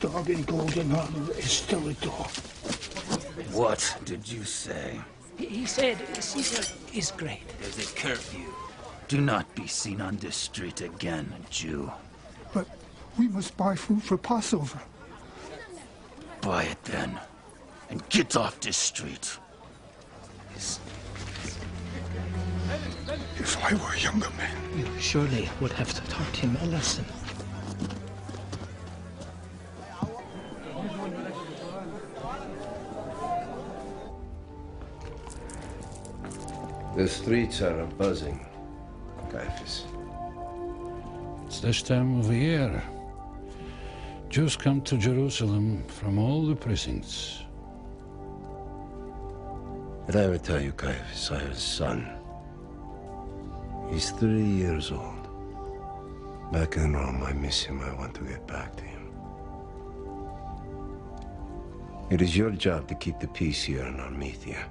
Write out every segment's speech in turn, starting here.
Dog in golden armor is still a dog. What did you say? He said Caesar is great. There's a curfew. Do not be seen on this street again, Jew. But we must buy food for Passover. Buy it then, and get off this street. If I were a younger man... You surely would have taught him a lesson. The streets are buzzing, Caiaphas. It's this time of the year. Jews come to Jerusalem from all the precincts. Did I ever tell you, Caiaphas, I have a son? He's 3 years old. Back in Rome, I miss him. I want to get back to him. It is your job to keep the peace here in Armenia.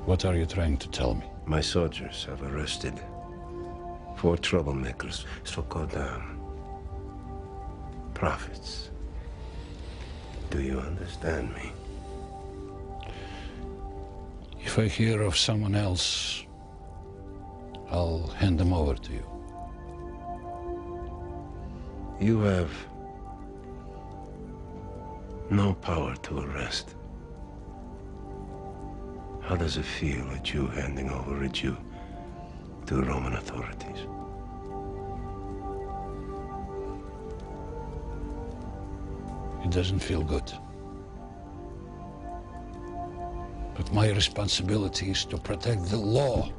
What are you trying to tell me? My soldiers have arrested 4 troublemakers, so-called prophets. Do you understand me? If I hear of someone else, I'll hand them over to you. You have no power to arrest. How does it feel, a Jew handing over a Jew to Roman authorities? It doesn't feel good. But my responsibility is to protect the law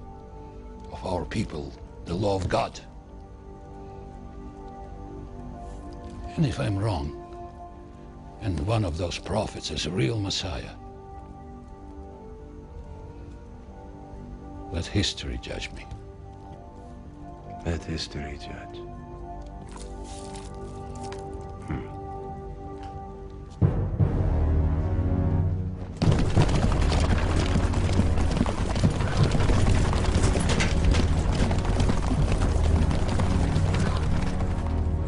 of our people, the law of God. And if I'm wrong, and one of those prophets is a real Messiah, let history judge me. Let history judge.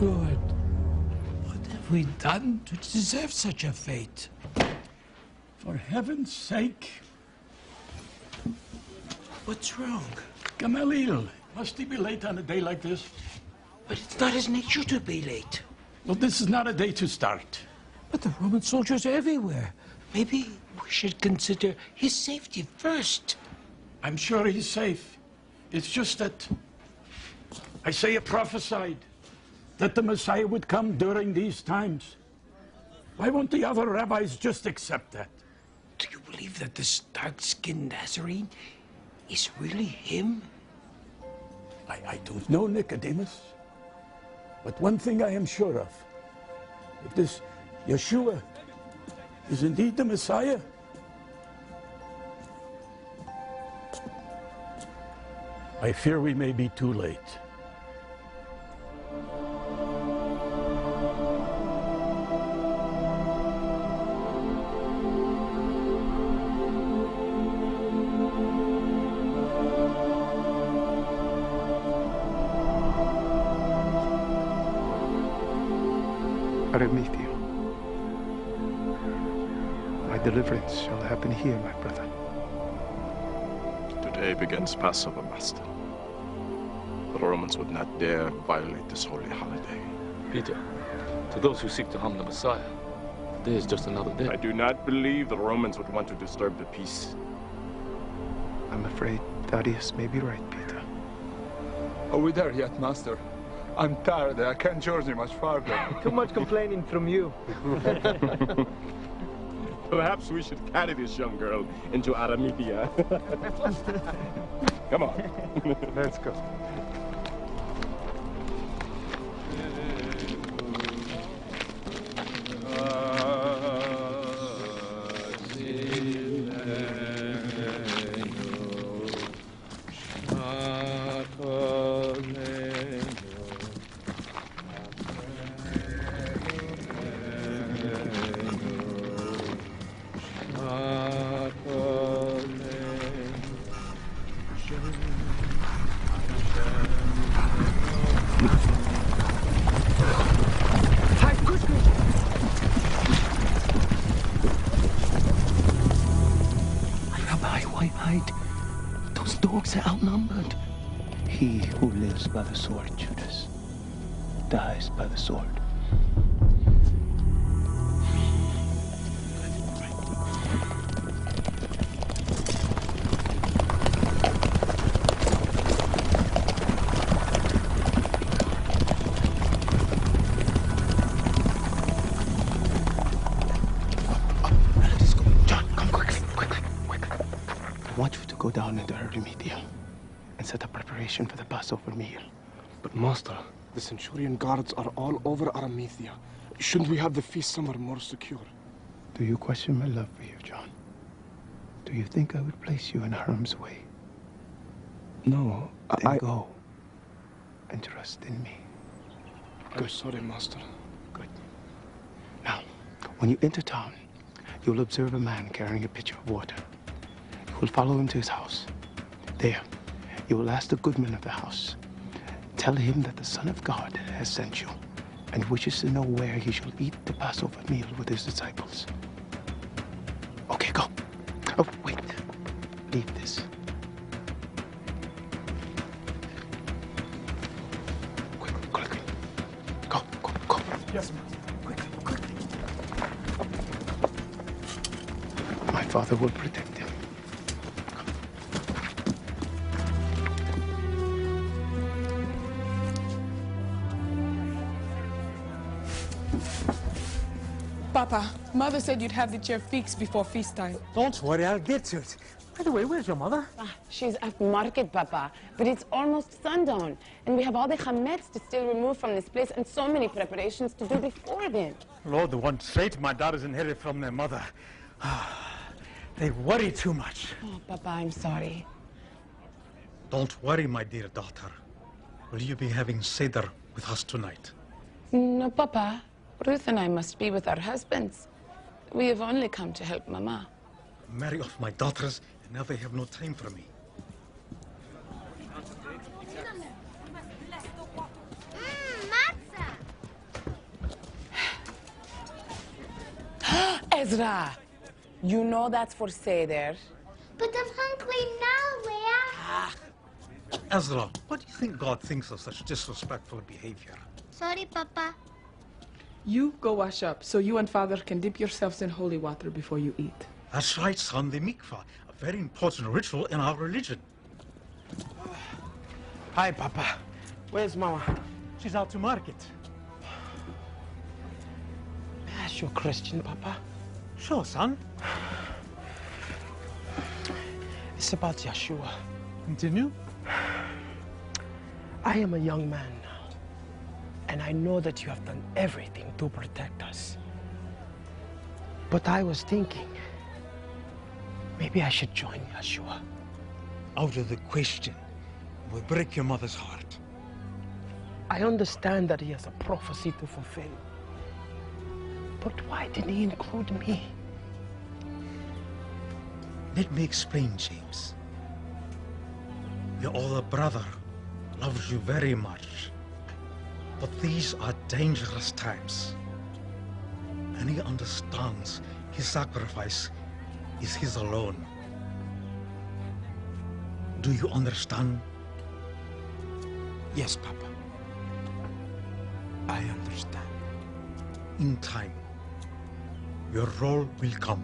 Lord, what have we done to deserve such a fate? For heaven's sake. What's wrong? Gamaliel, must he be late on a day like this? But it's not his nature to be late. Well, this is not a day to start. But the Roman soldiers are everywhere. Maybe we should consider his safety first. I'm sure he's safe. It's just that Isaiah prophesied that the Messiah would come during these times. Why won't the other rabbis just accept that? Do you believe that this dark-skinned Nazarene is really him? I don't know, Nicodemus. But one thing I am sure of. If this Yeshua is indeed the Messiah, I fear we may be too late. Aremithio. My deliverance shall happen here, my brother. Today begins Passover, Master. The Romans would not dare violate this holy holiday. Peter, to those who seek to harm the Messiah, today is just another day. I do not believe the Romans would want to disturb the peace. I'm afraid Thaddeus may be right, Peter. Are we there yet, Master? I'm tired. I can't journey much farther. Too much complaining from you. Perhaps we should carry this young girl into Aramithia. Come on. Let's go. He who lives by the sword, Judas, dies by the sword. John, come quickly. I want you to go down into Arimathea and set up preparation for the Passover meal. But Master, the Centurion guards are all over Arimathea. Shouldn't we have the feast somewhere more secure? Do you question my love for you, John? Do you think I would place you in harm's way? No, Then go and trust in me. I'm sorry, Master. Good. Now, when you enter town, you'll observe a man carrying a pitcher of water. You will follow him to his house. There, you will ask the goodman of the house. Tell him that the Son of God has sent you and wishes to know where he shall eat the Passover meal with his disciples. Okay, go. Oh, wait. Leave this. Quickly. Go. Yes, Master. Quickly. My father will protect him. Papa, Mother said you'd have the chair fixed before feast time. Don't worry, I'll get to it. By the way, where's your mother? She's at market, Papa. But it's almost sundown, and we have all the chametz to still remove from this place and so many preparations to do before then. Lord, the one trait my daughters inherit from their mother. They worry too much. Oh, Papa, I'm sorry. Don't worry, my dear daughter. Will you be having Seder with us tonight? No, Papa. Ruth and I must be with our husbands. We have only come to help Mama. Marry off my daughters, and now they have no time for me. Ezra, you know that's for Seder. But I'm hungry now, Leah. Ezra, what do you think God thinks of such disrespectful behavior? Sorry, Papa. You go wash up so you and Father can dip yourselves in holy water before you eat. That's right, son, the mikvah, a very important ritual in our religion. Hi, Papa. Where's Mama? She's out to market. May I ask you a question, Papa? Sure, son. It's about Yahushuah. Continue. I am a young man now, and I know that you have done everything to protect us. But I was thinking, maybe I should join Yahushuah. Out of the question. Will break your mother's heart. I understand that he has a prophecy to fulfill. But why didn't he include me? Let me explain, James. Your older brother loves you very much. But these are dangerous times. And he understands his sacrifice is his alone. Do you understand? Yes, Papa. I understand. In time, your role will come.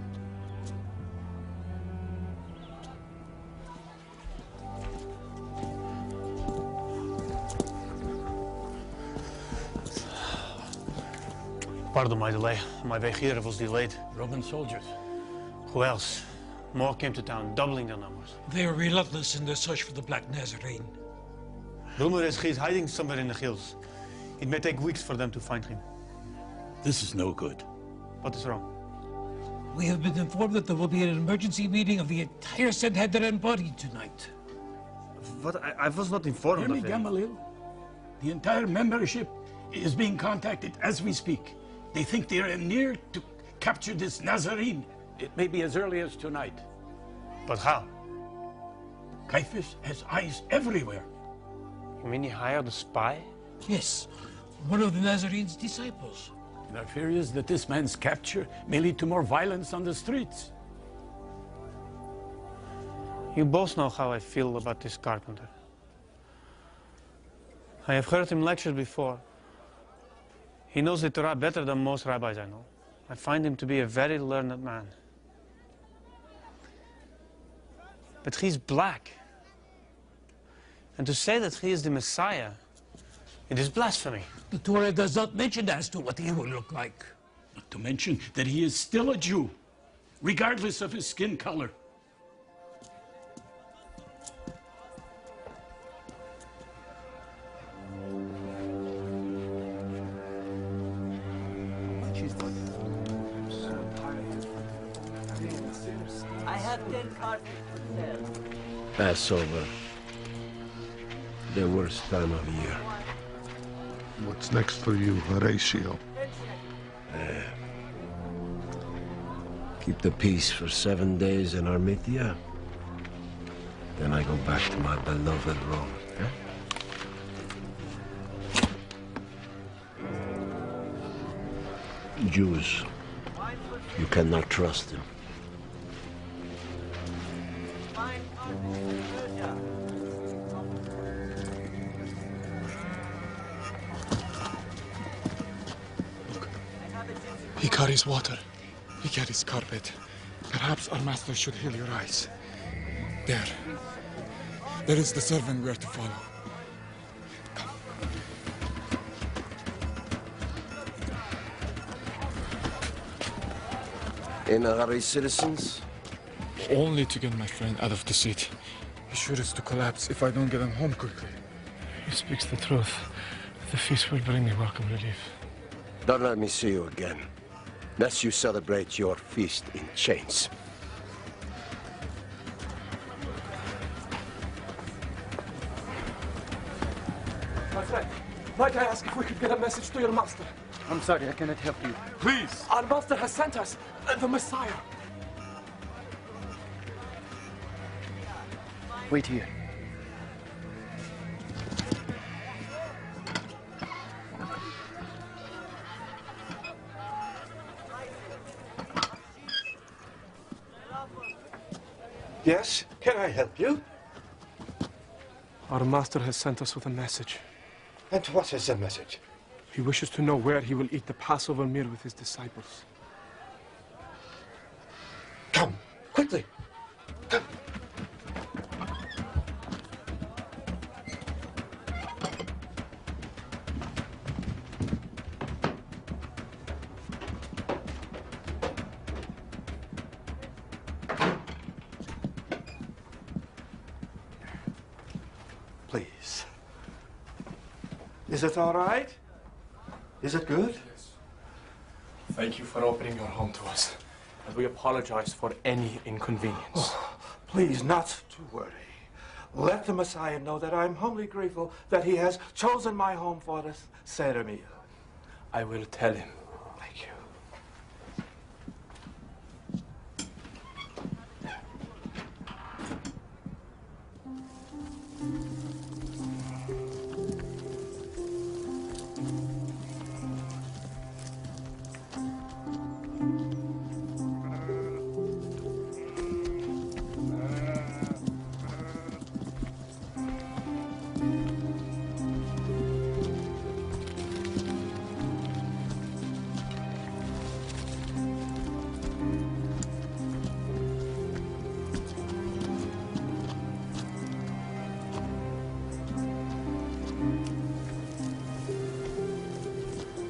Pardon my delay. My way here was delayed. Roman soldiers. Who else? More came to town, doubling their numbers. They are relentless in their search for the Black Nazarene. Rumor is he's hiding somewhere in the hills. It may take weeks for them to find him. This is no good. What is wrong? We have been informed that there will be an emergency meeting of the entire Sanhedrin body tonight. What? I was not informed Hear me, of it. Gamaliel. The entire membership is being contacted as we speak. They think they are near to capture this Nazarene. It may be as early as tonight. But how? Caiaphas has eyes everywhere. You mean he hired a spy? Yes, one of the Nazarene's disciples. And our fear is that this man's capture may lead to more violence on the streets. You both know how I feel about this carpenter. I have heard him lecture before. He knows the Torah better than most rabbis I know. I find him to be a very learned man. But he's black. And to say that he is the Messiah, it is blasphemy. The Torah does not mention as to what he will look like. Not to mention that he is still a Jew, regardless of his skin color. I have 10 cartridges for sale. Passover. The worst time of year. What's next for you, Horatio? Keep the peace for 7 days in Armithia. Then I go back to my beloved Rome. Jews, you cannot trust them. He carries water. He carries carpet. Perhaps our master should heal your eyes. There. There is the servant we are to follow. In a hurry, citizens? Only to get my friend out of the seat. He sure is to collapse if I don't get him home quickly. He speaks the truth. The feast will bring me welcome relief. Don't let me see you again, lest you celebrate your feast in chains. My friend, might I ask if we could get a message to your master? I'm sorry, I cannot help you. Please! Our master has sent us the Messiah. Wait here. Yes? Can I help you? Our master has sent us with a message. And what is the message? He wishes to know where he will eat the Passover meal with his disciples. Come, quickly. Come. Please. Is it all right? Is it good? Yes. Thank you for opening your home to us. And we apologize for any inconvenience. Oh, please, not to worry. Let the Messiah know that I'm humbly grateful that he has chosen my home for this Seder meal. I will tell him. Thank you.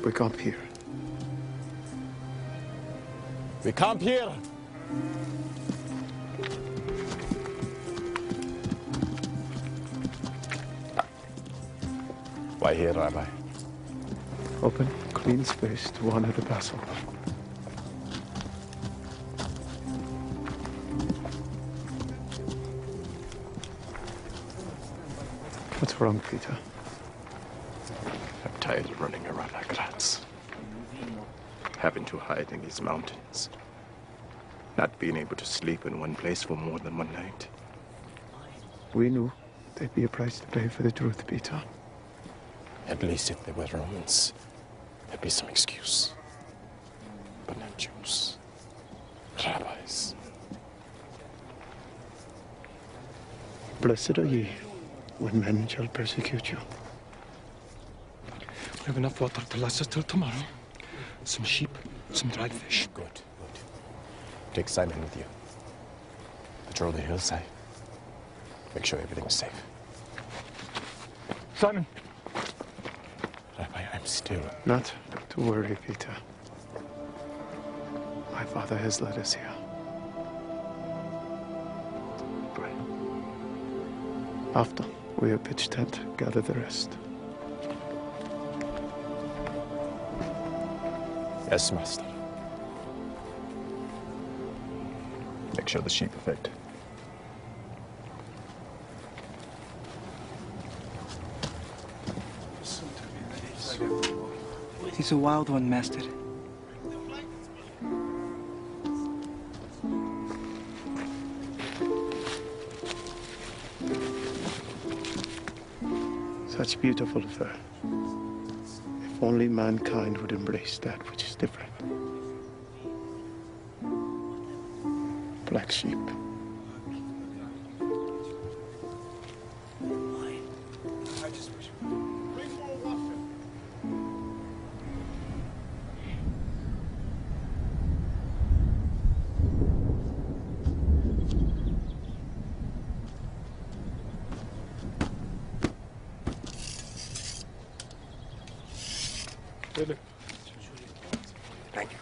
We camp here. We camp here. Why here, Rabbi? Open, clean space to honor the Passover. What's wrong, Peter? I'm tired of running around like rats. Having to hide in these mountains. Not being able to sleep in one place for more than one night. We knew there'd be a price to pay for the truth, Peter. At least if they were Romans, there'd be some excuse. But not Jews. Rabbis. Blessed are ye when men shall persecute you. We have enough water to last us till tomorrow. Some sheep, some dried fish. Good, good. Take Simon with you. Patrol the hillside. Make sure everything is safe. Simon! Rabbi, I'm still... Not to worry, Peter. My father has led us here. Pray. After we have pitched tent, gather the rest. Yes, Master. Make sure the sheep are fed. He's a wild one, Master. Such beautiful fur. If only mankind would embrace that which is different. Black sheep. Thank you.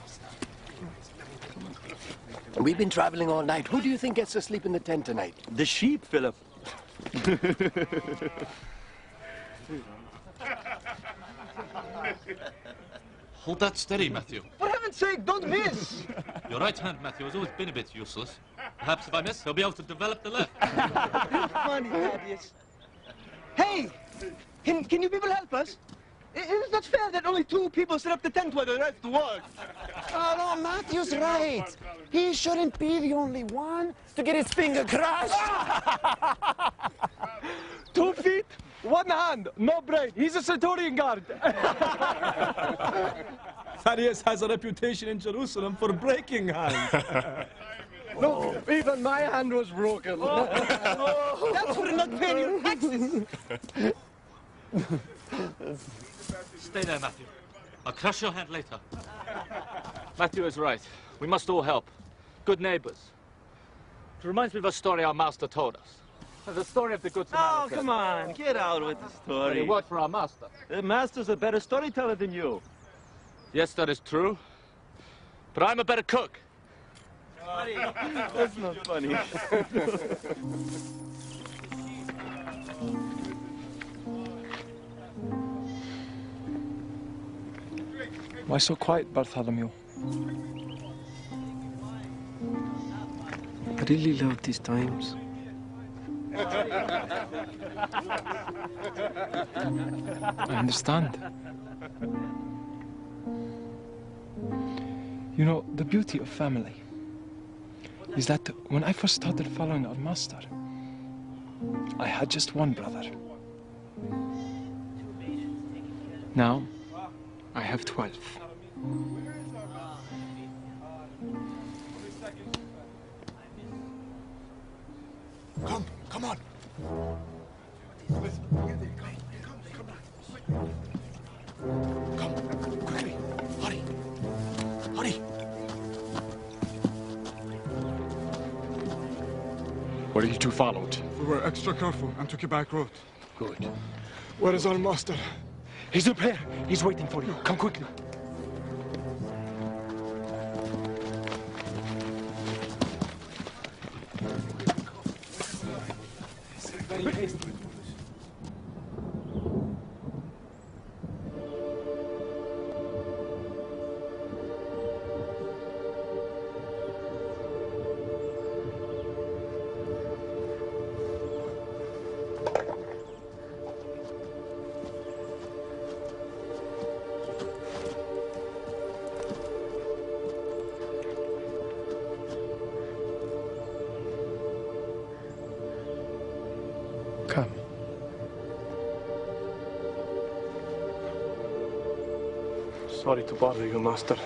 We've been traveling all night. Who do you think gets to sleep in the tent tonight? The sheep, Philip. Hold that steady, Matthew. For heaven's sake, don't miss! Your right hand, Matthew, has always been a bit useless. Perhaps if I miss, he'll be able to develop the left. You're funny, Thaddeus. Hey! Can you people help us? It is not fair that only 2 people set up the tent while the rest work. Oh, no, Matthew's right. He shouldn't be the only one to get his finger crushed. 2 feet, 1 hand, no brain. He's a Centurion guard. Thaddeus has a reputation in Jerusalem for breaking hands. Look, even my hand was broken. That's for not paying your taxes. Stay there, Matthew. I'll crush your hand later. Matthew is right. We must all help. Good neighbors. It reminds me of a story our master told us. The story of the Good Samaritan. Oh, come on, get out with the story. He worked for our master. The master's a better storyteller than you. Yes, that is true. But I'm a better cook. That's not funny. Why so quiet, Bartholomew? I really love these times. I understand. You know, the beauty of family is that when I first started following our master, I had just 1 brother. Now, I have 12. Come on. Come, quickly. Hurry. Hurry. Were you 2 followed? We were extra careful and took a back road. Good. Where is our master? He's up there. He's waiting for you. Come quickly. Come. Sorry to bother you, Master.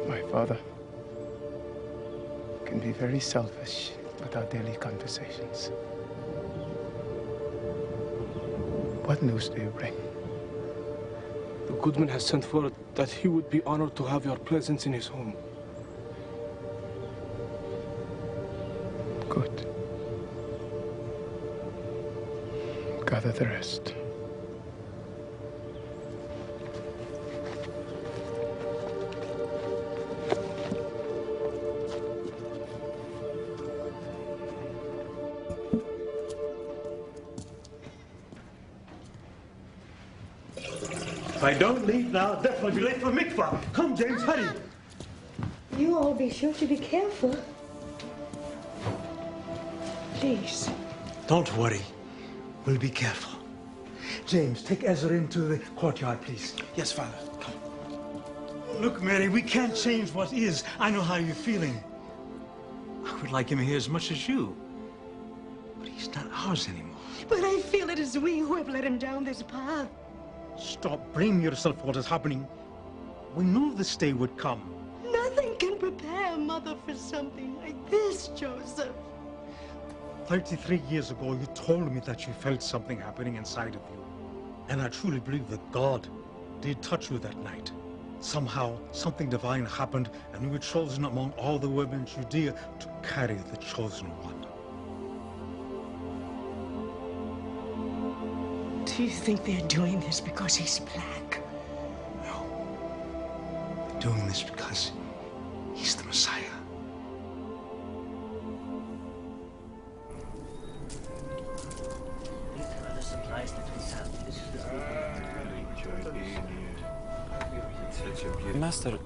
My father can be very selfish with our daily conversations. What news do you bring? The goodman has sent word that he would be honored to have your presence in his home. Good. Gather the rest. If I don't leave now, I'll definitely be late for mikvah. Come, James, hurry. You all be sure to be careful. Please. Don't worry. We'll be careful. James, take Ezra into the courtyard, please. Yes, Father. Come. Look, Mary, we can't change what is. I know how you're feeling. I would like him here as much as you. But he's not ours anymore. But I feel it is we who have led him down this path. Stop blaming yourself for what is happening. We knew this day would come. Nothing can prepare a mother for something like this, Joseph. 33 years ago, you told me that you felt something happening inside of you. And I truly believe that God did touch you that night. Somehow, something divine happened, and you were chosen among all the women in Judea to carry the chosen one. Do you think they're doing this because he's black? They're doing this because he's the Messiah. Master,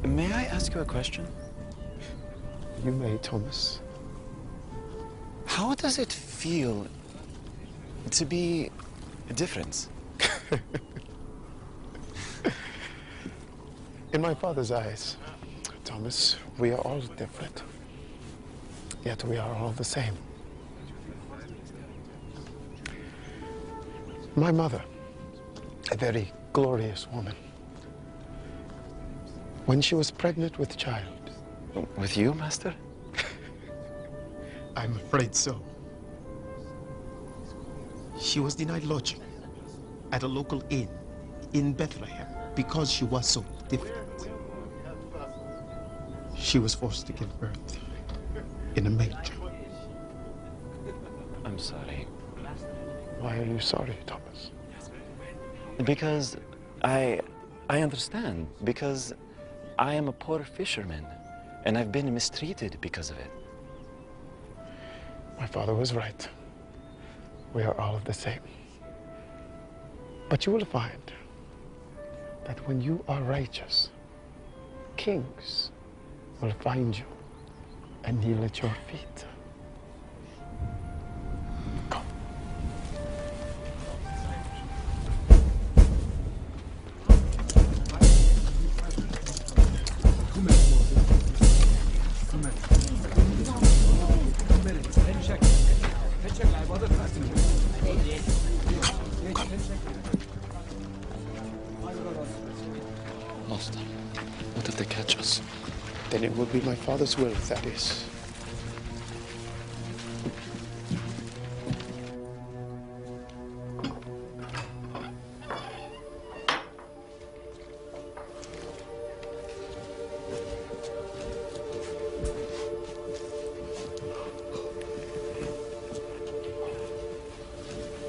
may I ask you a question? You may, Thomas. How does it feel to be different? In my father's eyes, Thomas, we are all different. Yet we are all the same. My mother, a very glorious woman, when she was pregnant with child. With you, Master? I'm afraid so. She was denied lodging at a local inn in Bethlehem because she was so different. She was forced to give birth in a manger. I'm sorry. Why are you sorry, Thomas? Because I understand. Because I am a poor fisherman, and I've been mistreated because of it. My father was right. We are all the same. But you will find that when you are righteous, kings will find you and kneel at your feet. Master, what if they catch us? Then it will be my father's will, that is.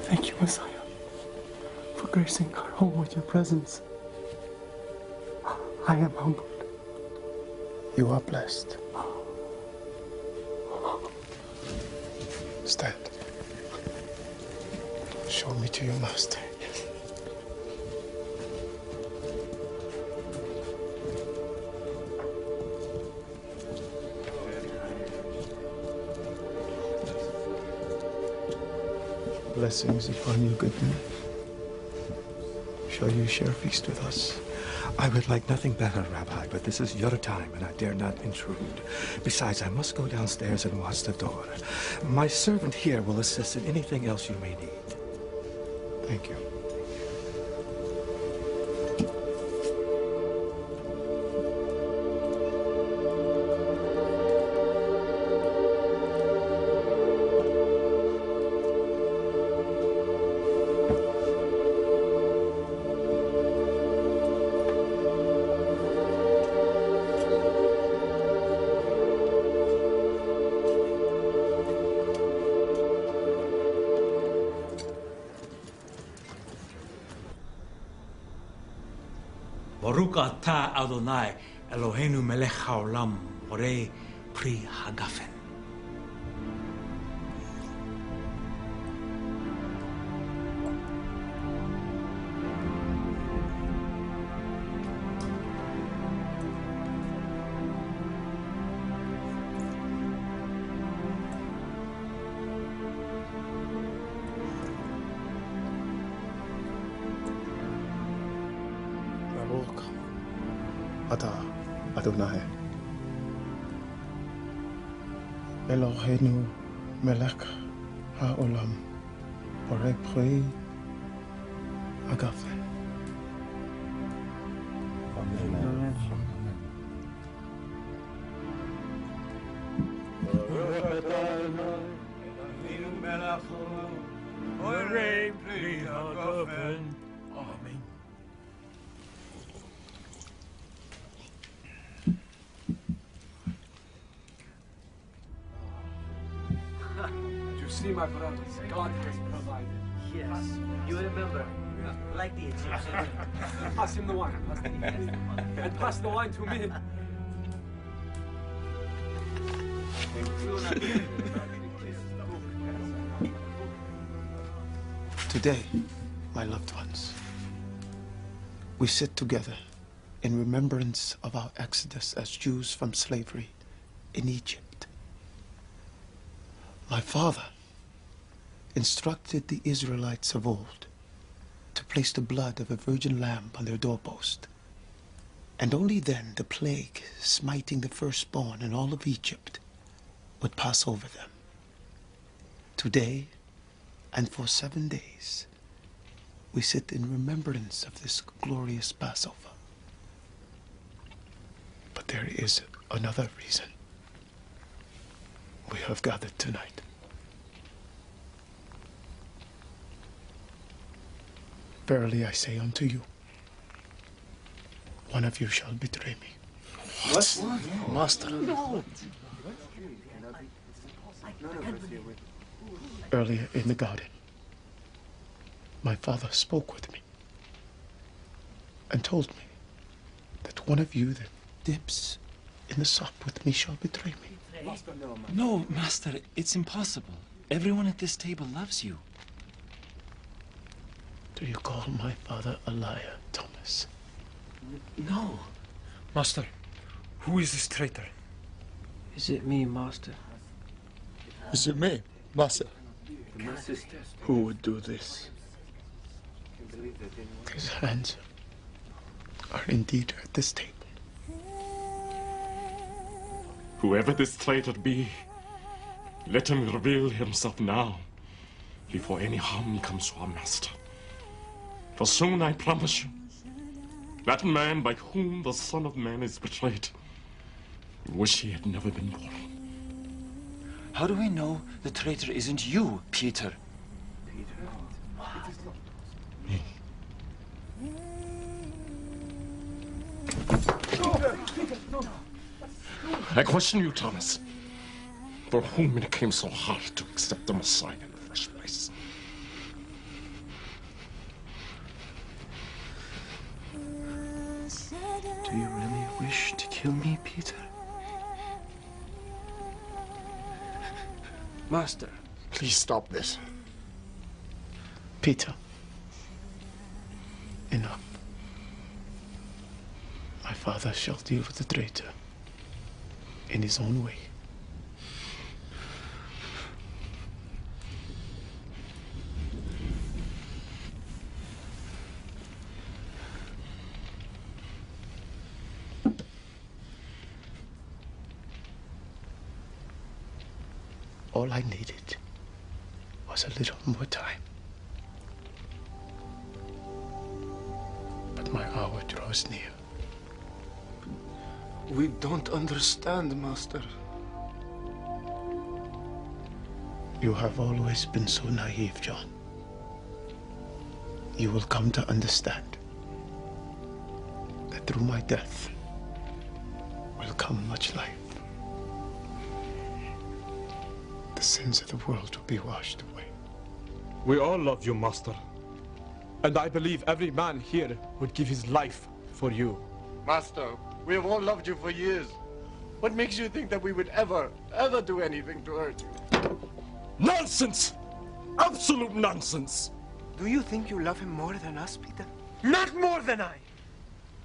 Thank you, Messiah. for gracing our home with your presence. I am humbled. You are blessed. Stand. Show me to your master. Blessings upon you, good man. Shall you share feast with us? I would like nothing better, Rabbi, but this is your time, and I dare not intrude. Besides, I must go downstairs and watch the door. My servant here will assist in anything else you may need. Thank you. Baruch atah Adonai Eloheinu melech haolam borei pri hagafen. Baruch atah Adonai Eloheinu melech haolam borei pri hagafen. Amen. You see, my brothers, God has provided. Yes, you remember, like the Egyptians. Pass him the wine. And pass the wine to me. Today, my loved ones, we sit together in remembrance of our exodus as Jews from slavery in Egypt. My father instructed the Israelites of old to place the blood of a virgin lamb on their doorpost, and only then the plague smiting the firstborn in all of Egypt would pass over them. Today, and for 7 days, we sit in remembrance of this glorious Passover. But there is another reason we have gathered tonight. Verily I say unto you, one of you shall betray me. What? Master. No. Earlier in the garden, my father spoke with me and told me that one of you that dips in the sop with me shall betray me. No, Master, it's impossible. Everyone at this table loves you. Do you call my father a liar, Thomas? No. Master, who is this traitor? Is it me, Master? Is it me, Master? Who would do this? His hands are indeed at this table. Whoever this traitor be, let him reveal himself now, before any harm comes to our master. For soon, I promise you, that man by whom the Son of Man is betrayed, wish he had never been born. How do we know the traitor isn't you, Peter? I question you, Thomas, for whom it came so hard to accept the Messiah in the first place. Do you really wish to kill me, Peter? Master. Please stop this. Peter. Enough. My father shall deal with the traitor in his own way. All I needed was a little more time. But my hour draws near. We don't understand, Master. You have always been so naive, John. You will come to understand that through my death will come much life. The sins of the world will be washed away. We all love you, Master. And I believe every man here would give his life for you. Master, we have all loved you for years. What makes you think that we would ever do anything to hurt you? Nonsense! Absolute nonsense! Do you think you love him more than us, Peter? Not more than I!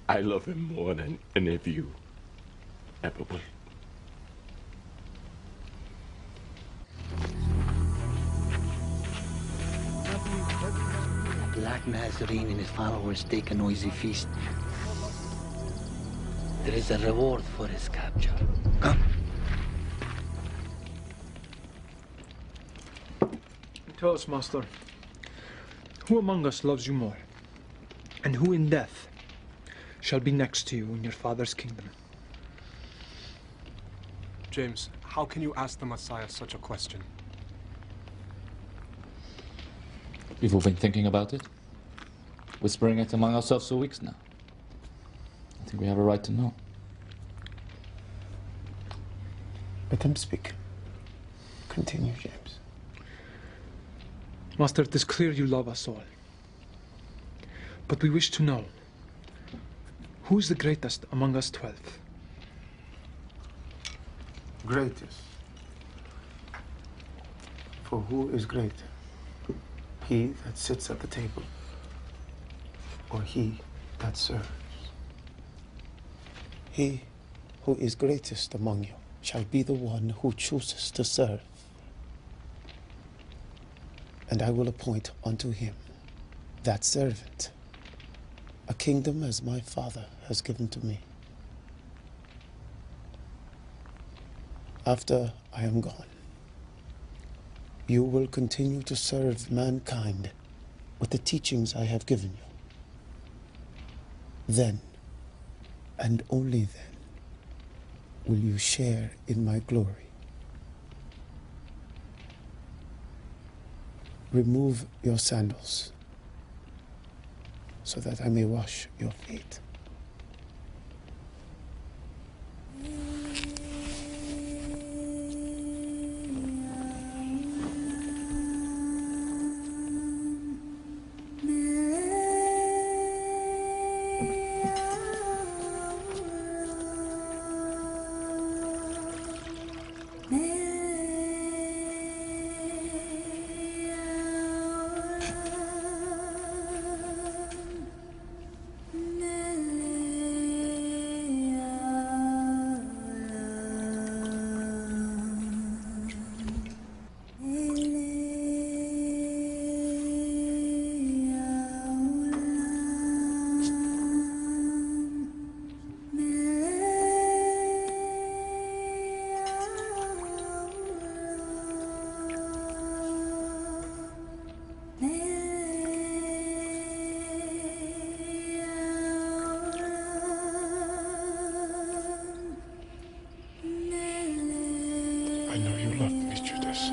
I love him more than any of you ever will. A black Nazarene and his followers take a noisy feast. There is a reward for his capture. Come. Tell us, Master, who among us loves you more? And who in death shall be next to you in your Father's kingdom? James, how can you ask the Messiah such a question? We've all been thinking about it, whispering it among ourselves for weeks now. I think we have a right to know. Let him speak. Continue, James. Master, it is clear you love us all. But we wish to know, who is the greatest among us 12? Greatest. For who is greater? He that sits at the table, or he that serves? He who is greatest among you shall be the one who chooses to serve. And I will appoint unto him, that servant, a kingdom as my Father has given to me. After I am gone, you will continue to serve mankind with the teachings I have given you. Then, and only then, will you share in my glory. Remove your sandals, so that I may wash your feet. I know you love me, Judas.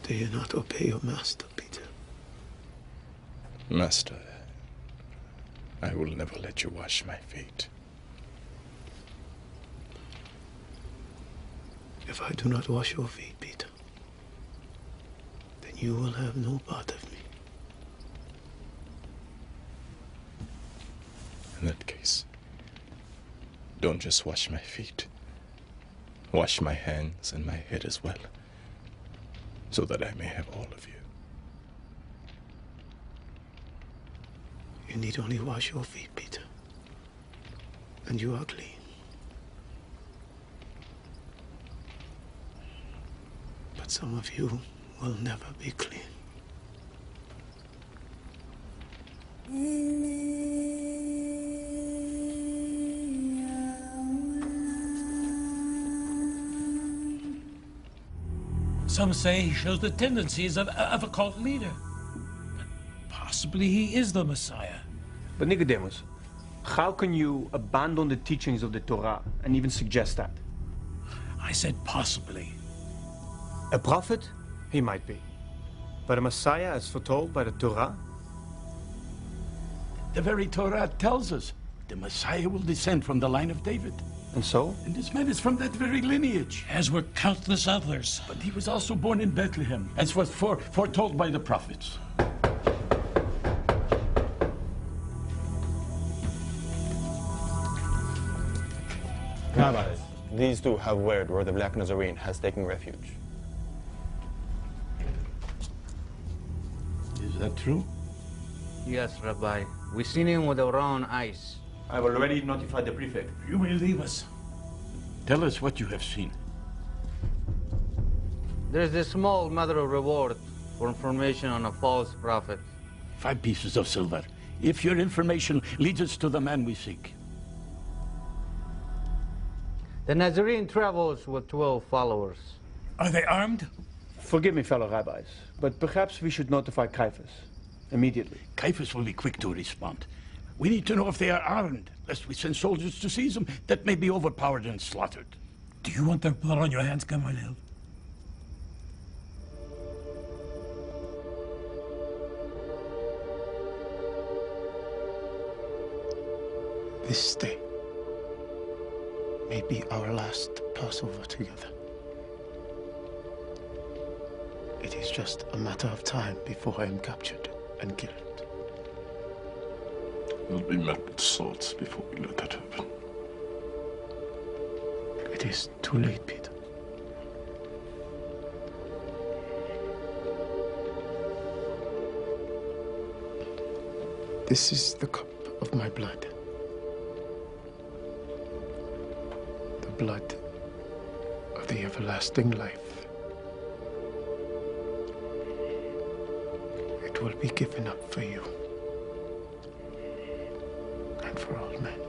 Do you not obey your master, Peter? Master, I will never let you wash my feet. If I do not wash your feet, Peter, then you will have no part of me. In that case, don't just wash my feet. Wash my hands and my head as well, so that I may have all of you. You need only wash your feet, Peter, and you are clean. But some of you will never be clean. Some say he shows the tendencies of a cult leader. Possibly he is the Messiah. But Nicodemus, how can you abandon the teachings of the Torah and even suggest that? I said possibly. A prophet? He might be. But a Messiah as foretold by the Torah? The very Torah tells us the Messiah will descend from the line of David. And so? And this man is from that very lineage. As were countless others. But he was also born in Bethlehem, as was foretold by the prophets. Rabbis, these two have word where the Black Nazarene has taken refuge. Is that true? Yes, Rabbi. We've seen him with our own eyes. I've already notified the prefect. You may leave us. Tell us what you have seen. There's a small matter of reward for information on a false prophet. 5 pieces of silver, if your information leads us to the man we seek. The Nazarene travels with 12 followers. Are they armed? Forgive me, fellow rabbis, but perhaps we should notify Caiaphas immediately. Caiaphas will be quick to respond. We need to know if they are armed, lest we send soldiers to seize them that may be overpowered and slaughtered. Do you want their blood on your hands, Gamaliel? This day may be our last Passover together. It is just a matter of time before I am captured and killed. We'll be met with swords before we let that happen. It is too late, Peter. This is the cup of my blood. The blood of the everlasting life. It will be given up for you and for all men.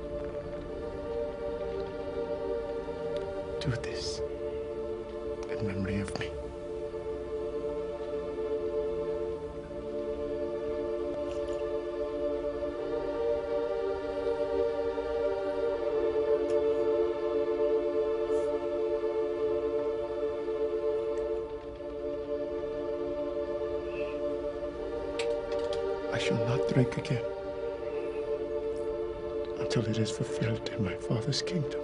Do this in memory of me. I shall not drink again until it is fulfilled in my Father's kingdom.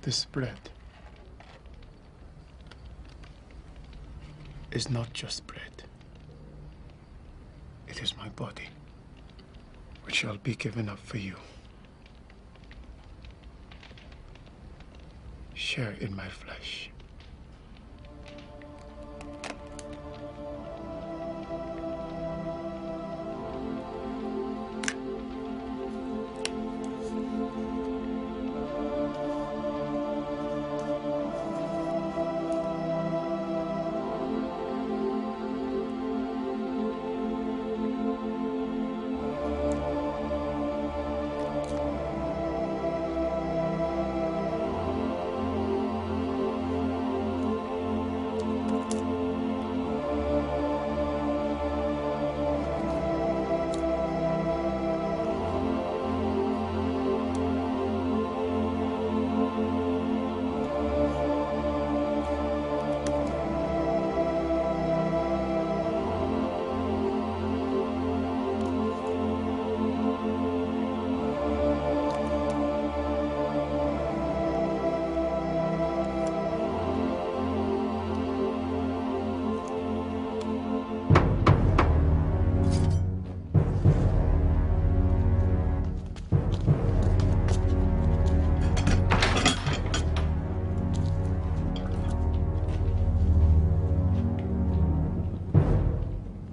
This bread is not just bread. It is my body, which shall be given up for you. Share in my flesh.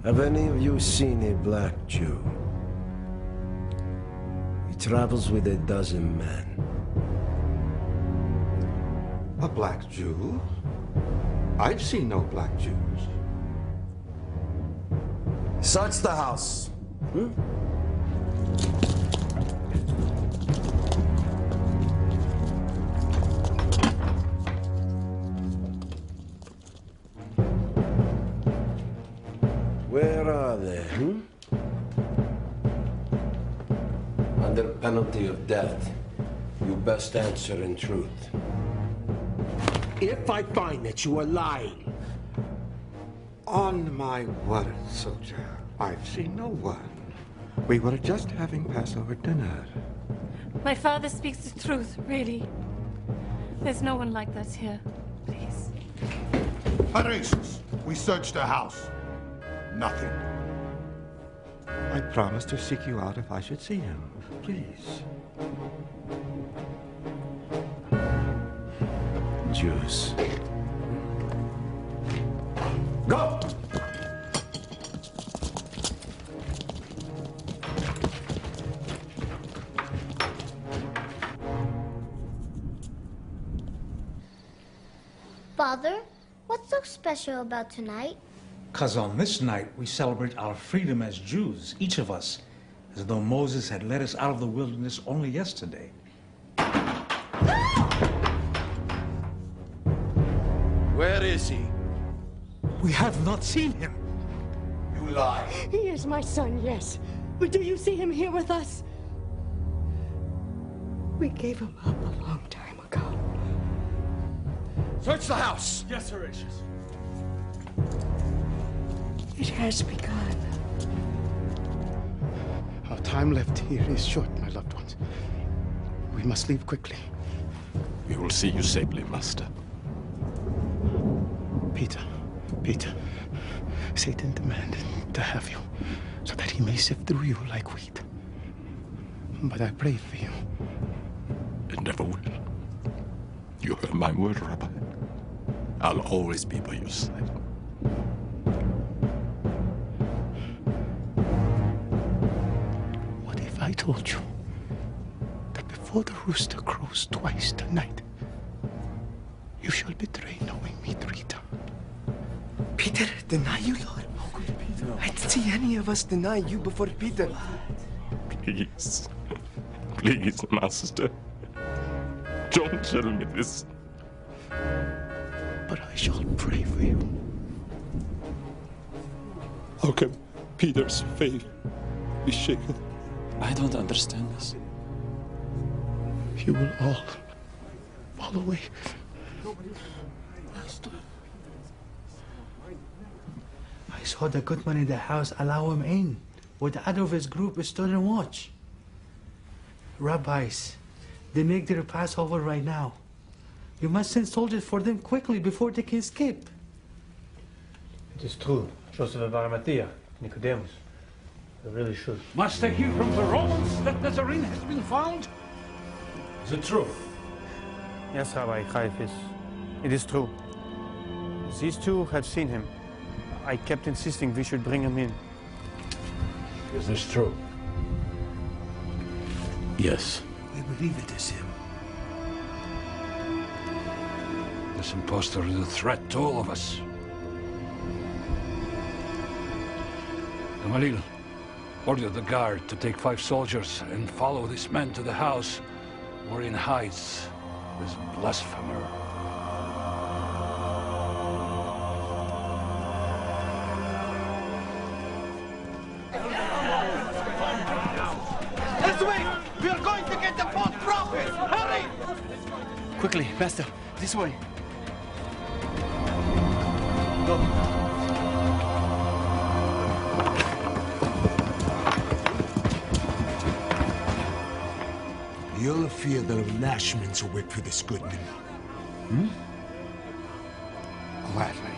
Have any of you seen a black Jew? He travels with a dozen men. A black Jew? I've seen no black Jews. Search the house. Where are they, Under penalty of death, you best answer in truth. If I find that you are lying. On my word, soldier, I've seen no one. We were just having Passover dinner. My father speaks the truth, really. There's no one like that here. Please. Heresies! We searched the house. Nothing. I promise to seek you out if I should see him. Please. Jews. Go! Father, what's so special about tonight? Because on this night, we celebrate our freedom as Jews, each of us, as though Moses had led us out of the wilderness only yesterday. Where is he? We have not seen him. You lie. He is my son, yes. But do you see him here with us? We gave him up a long time ago. Search the house! Yes, Horatius. It has begun. Our time left here is short, my loved ones. We must leave quickly. We will see you safely, Master. Peter, Satan demanded to have you so that he may sift through you like wheat. But I prayed for you. It never will. You heard my word, Rabbi. I'll always be by your side. What if I told you that before the rooster crows twice tonight, you shall betray knowing me 3 times? Peter, deny you, Lord? How could Peter? I didn't see any of us deny you before Peter. Please. Please, Master. Don't tell me this. But I shall pray for you. How can Peter's faith be shaken? I don't understand this. You will all fall away. I saw the good man in the house allow him in, with the other of his group stood and watch. Rabbis, they make their Passover right now. You must send soldiers for them quickly before they can escape. It is true. Joseph of Arimathea, Nicodemus. They really should. Must I hear from the Romans that Nazarene has been found? Is it true? Yes, Rabbi Caiaphas. It is true. These two have seen him. I kept insisting we should bring him in. Is this true? Yes. We believe it is him. This impostor is a threat to all of us. Gamaliel, order the guard to take 5 soldiers and follow this man to the house wherein hides this blasphemer. This way! We are going to get the false prophet! Hurry! Quickly, Master, this way. You'll feel the lashments whip for this goodman. Hmm? Gladly.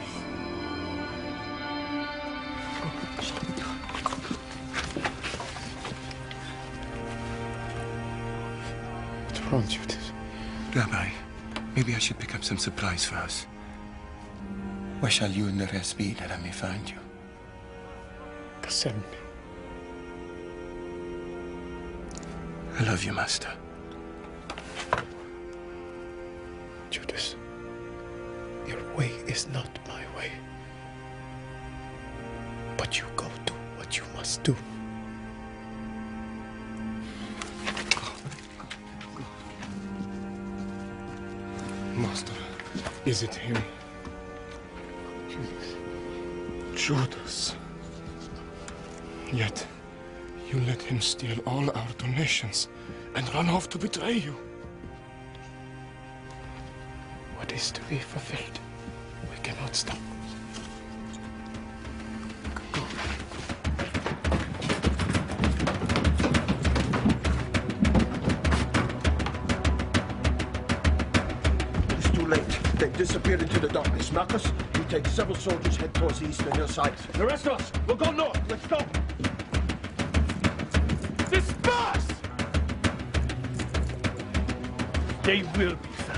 What's wrong, Judas? Rabbi, maybe I should pick up some supplies for us. Where shall you and the rest be that I may find you? Send me. I love you, Master. Judas, your way is not my way. But you go do what you must do. Master, is it him? Judas. Yet, you let him steal all our donations and run off to betray you. What is to be fulfilled, we cannot stop. It's too late. They've disappeared into the darkness. Marcus, you take several soldiers, head towards the eastern hillside. The rest of us, we'll go north. Let's go. Disperse! They will be found.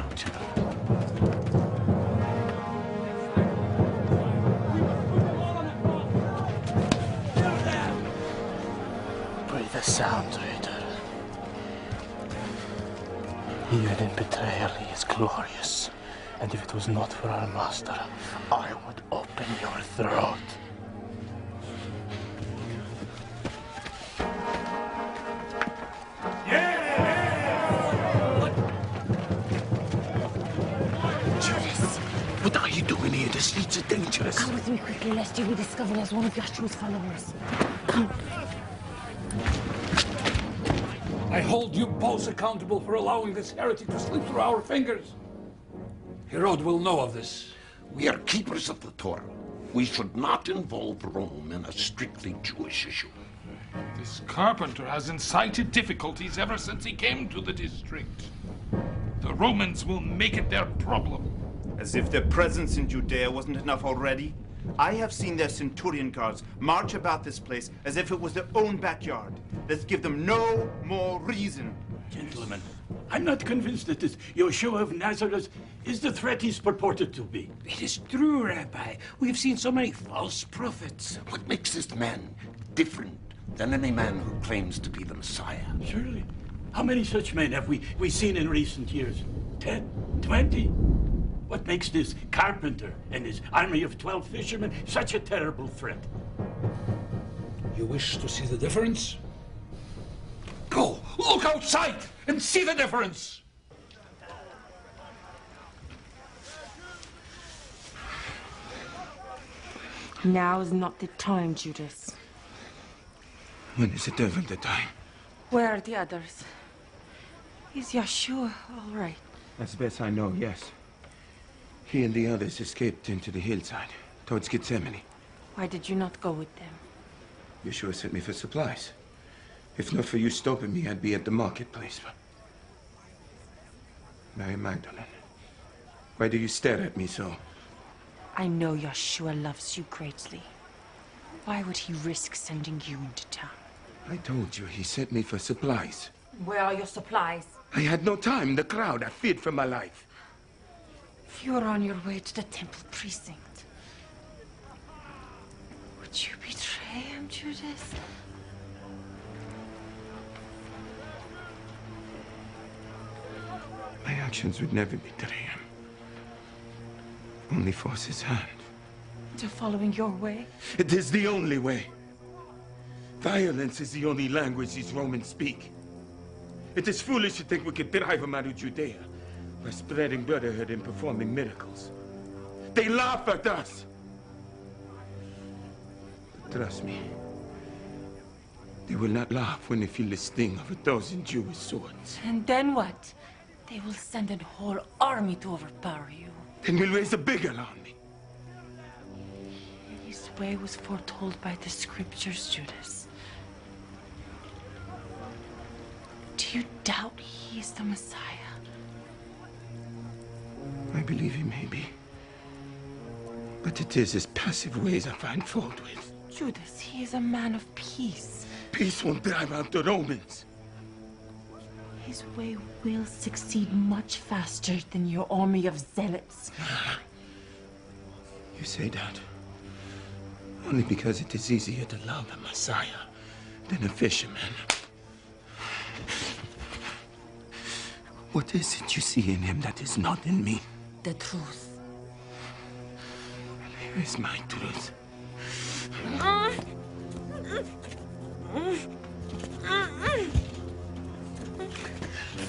Breathe a sound, traitor. Even in betrayal, he is glorious. And if it was not for our master, I would open your throat. What are you doing here? The streets are dangerous. Come with me quickly, lest you be discovered as one of Yahushua's followers. Come. I hold you both accountable for allowing this heretic to slip through our fingers. Herod will know of this. We are keepers of the Torah. We should not involve Rome in a strictly Jewish issue. This carpenter has incited difficulties ever since he came to the district. The Romans will make it their problem. As if their presence in Judea wasn't enough already. I have seen their centurion guards march about this place as if it was their own backyard. Let's give them no more reason. Gentlemen, I'm not convinced that this Yahushua of Nazareth is the threat he's purported to be. It is true, Rabbi. We've seen so many false prophets. What makes this man different than any man who claims to be the Messiah? Surely. How many such men have we seen in recent years? 10? 20? What makes this carpenter and his army of 12 fishermen such a terrible threat? You wish to see the difference? Go, look outside and see the difference! Now is not the time, Judas. When is it ever the time? Where are the others? Is Yahshua all right? As best I know, yes. He and the others escaped into the hillside, towards Gethsemane. Why did you not go with them? Yeshua sent me for supplies. If not for you stopping me, I'd be at the marketplace. Mary Magdalene, Why do you stare at me so? I know Yahushuа loves you greatly. Why would he risk sending you into town? I told you he sent me for supplies. Where are your supplies? I had no time. The crowd. I feared for my life. You were on your way to the temple precinct. Would you betray him, Judas? My actions would never betray him. Only force his hand. To following your way? It is the only way. Violence is the only language these Romans speak. It is foolish to think we could drive them out of Judea by spreading brotherhood and performing miracles. They laugh at us. But trust me, they will not laugh when they feel the sting of 1,000 Jewish swords. And then what? They will send a whole army to overpower you. Then we'll raise a bigger army. His way was foretold by the scriptures, Judas. Do you doubt he is the Messiah? I believe he may be. But it is his passive ways I find fault with. Judas, he is a man of peace. Peace won't drive out the Romans. His way will succeed much faster than your army of zealots. You say that only because it is easier to love a Messiah than a fisherman. What is it you see in him that is not in me? The truth. Here is my truth.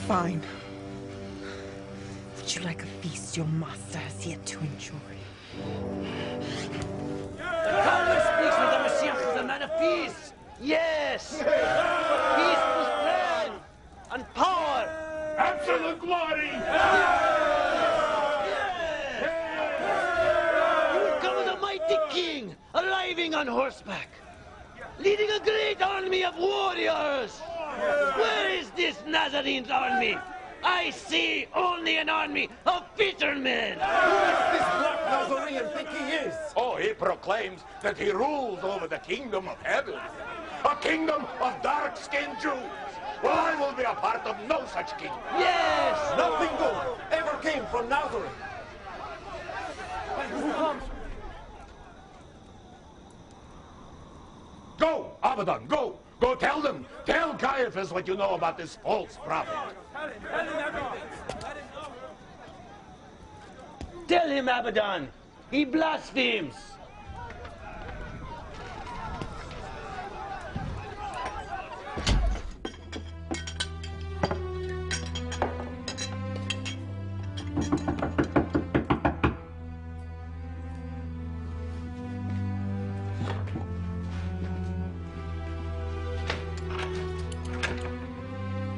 Fine. Would you like a feast your master has yet to enjoy? The Father speaks of the Messiah as a man of peace. Yes! Peaceful strength and power. Absolute glory! You will come as a mighty king, arriving on horseback, leading a great army of warriors. Where is this Nazarene's army? I see only an army of fishermen. Who is this black Nazarene think he is? Oh, he proclaims that he rules over the kingdom of heaven. A kingdom of dark-skinned Jews. Well, I will be a part of no such kingdom. Yes! Nothing good ever came from Nazareth. Who comes? Go, Abaddon, go! Go tell them! Tell Caiaphas what you know about this false prophet. Tell him, Abaddon. He blasphemes.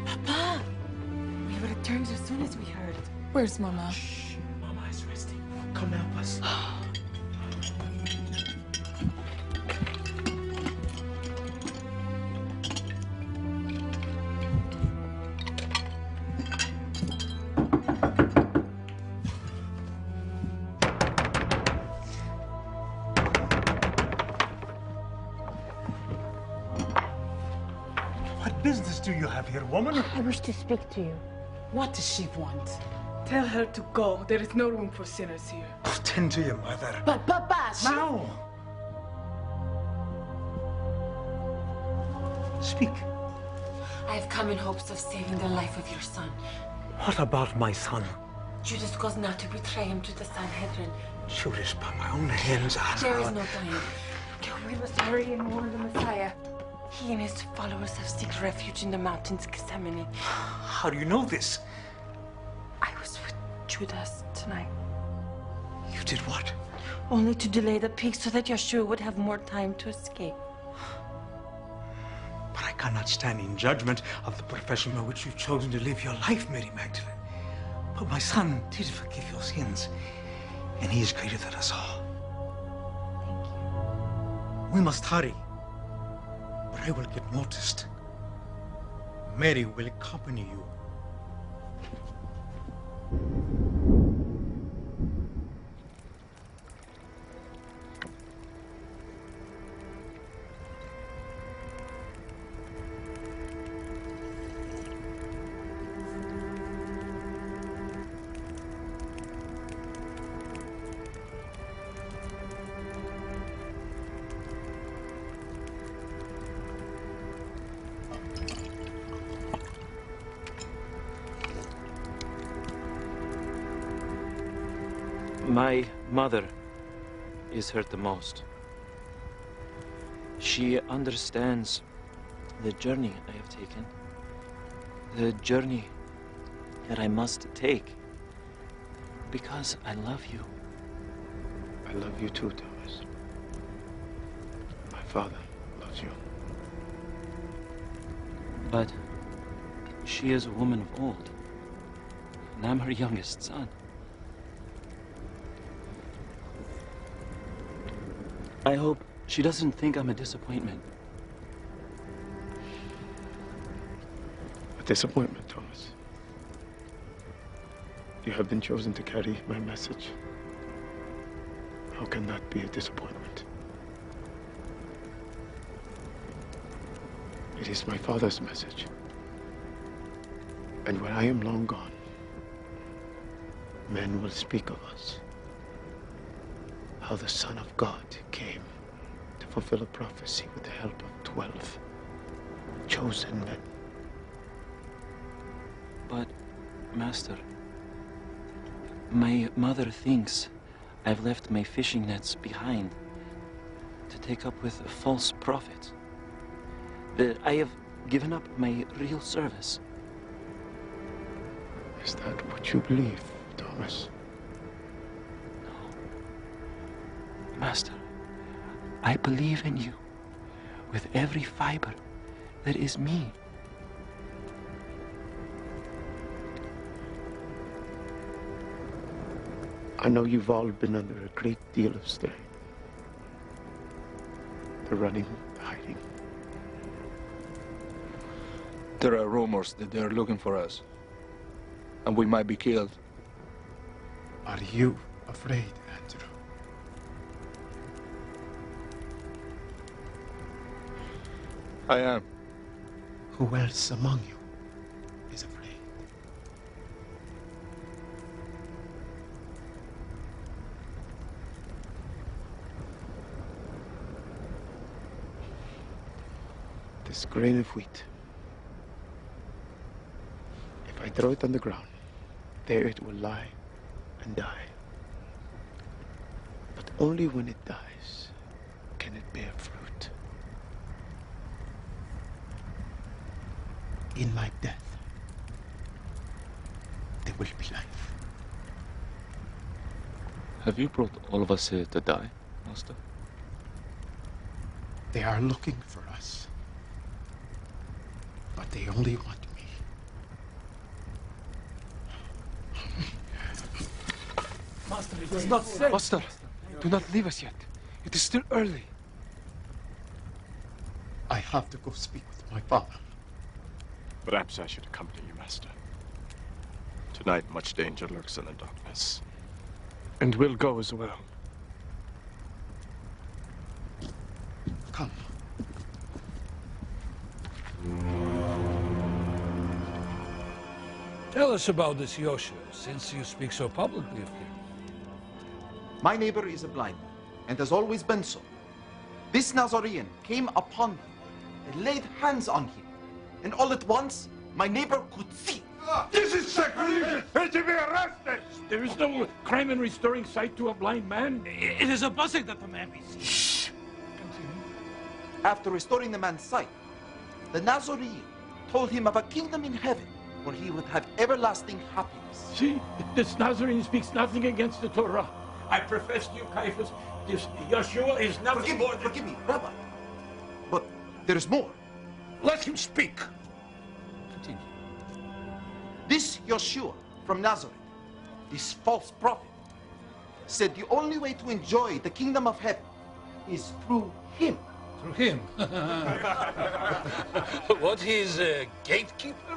Papa! We returned as soon as we heard. Where's Mama? Shh. Mama is resting. Come help us. What business do you have here, woman? I wish to speak to you. What does she want? Tell her to go. There is no room for sinners here. Tend to your mother. But Papa, Now! Speak. I have come in hopes of saving the life of your son. What about my son? Judas goes now to betray him to the Sanhedrin. Judas, by my own hands, There is no time. We must hurry and warn the Messiah. He and his followers have sought refuge in the mountains Gethsemane. How do you know this? I was with Judas tonight. You did what? Only to delay the peak so that Yahushuа would have more time to escape. But I cannot stand in judgment of the profession by which you've chosen to live your life, Mary Magdalene. But my son did forgive your sins, and he is greater than us all. Thank you. We must hurry, or I will get noticed. Mary will accompany you. My mother is hurt the most. She understands the journey I have taken, the journey that I must take, because I love you. I love you too, Thomas. My father loves you. But she is a woman of old, and I'm her youngest son. I hope she doesn't think I'm a disappointment. A disappointment, Thomas. You have been chosen to carry my message. How can that be a disappointment? It is my father's message. And when I am long gone, men will speak of us. How the Son of God came to fulfill a prophecy with the help of 12 chosen men. But, Master, my mother thinks I've left my fishing nets behind to take up with a false prophet. That I have given up my real service. Is that what you believe, Thomas? Master, I believe in you with every fiber that is me. I know you've all been under a great deal of strain. The running, the hiding. There are rumors that they are looking for us, and we might be killed. Are you afraid, Andrew? I am. Who else among you is afraid? This grain of wheat, if I throw it on the ground, there it will lie and die. But only when it dies can it bear fruit. In my death, there will be life. Have you brought all of us here to die, Master? They are looking for us, but they only want me. Master, it is not safe. Master, do not leave us yet. It is still early. I have to go speak with my father. Perhaps I should accompany you, Master. Tonight, much danger lurks in the darkness. And we'll go as well. Come. Tell us about this Yahushua, since you speak so publicly of him. My neighbor is a blind man, and has always been so. This Nazarene came upon him and laid hands on him, and all at once, my neighbor could see. This is sacrilegious! He should be arrested! There is no crime in restoring sight to a blind man. It is a blessing that the man be seen. Shh! Continue. After restoring the man's sight, the Nazarene told him of a kingdom in heaven where he would have everlasting happiness. See, this Nazarene speaks nothing against the Torah. I profess to you, Caiaphas, this Yahushuwa is nothing more than... Forgive me, Rabbi. But there is more. Let him speak. Continue. This Yahushuwa from Nazareth, this false prophet, said the only way to enjoy the kingdom of heaven is through him. Through him? What, he's a gatekeeper?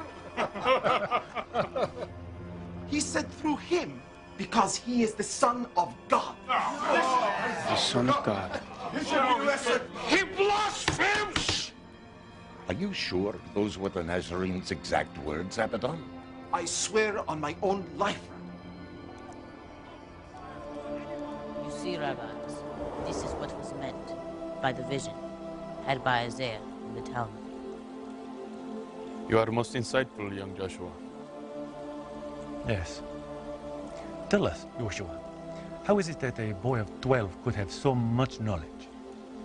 He said through him because he is the Son of God. The Son of God. He blasphemes! Are you sure those were the Nazarene's exact words, Abaddon? I swear on my own life. You see, rabbis, this is what was meant by the vision had by Isaiah in the Talmud. You are most insightful, young Joshua. Yes. Tell us, Yahushua, How is it that a boy of 12 could have so much knowledge?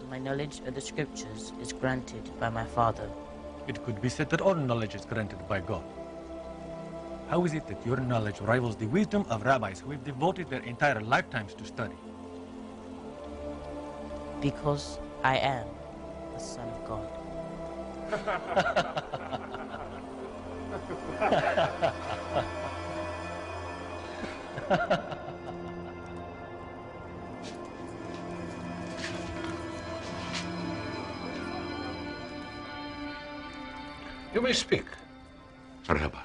My knowledge of the scriptures is granted by my father. It could be said that all knowledge is granted by God. How is it that your knowledge rivals the wisdom of rabbis who have devoted their entire lifetimes to study? Because I am the Son of God. You may speak. Rabbi,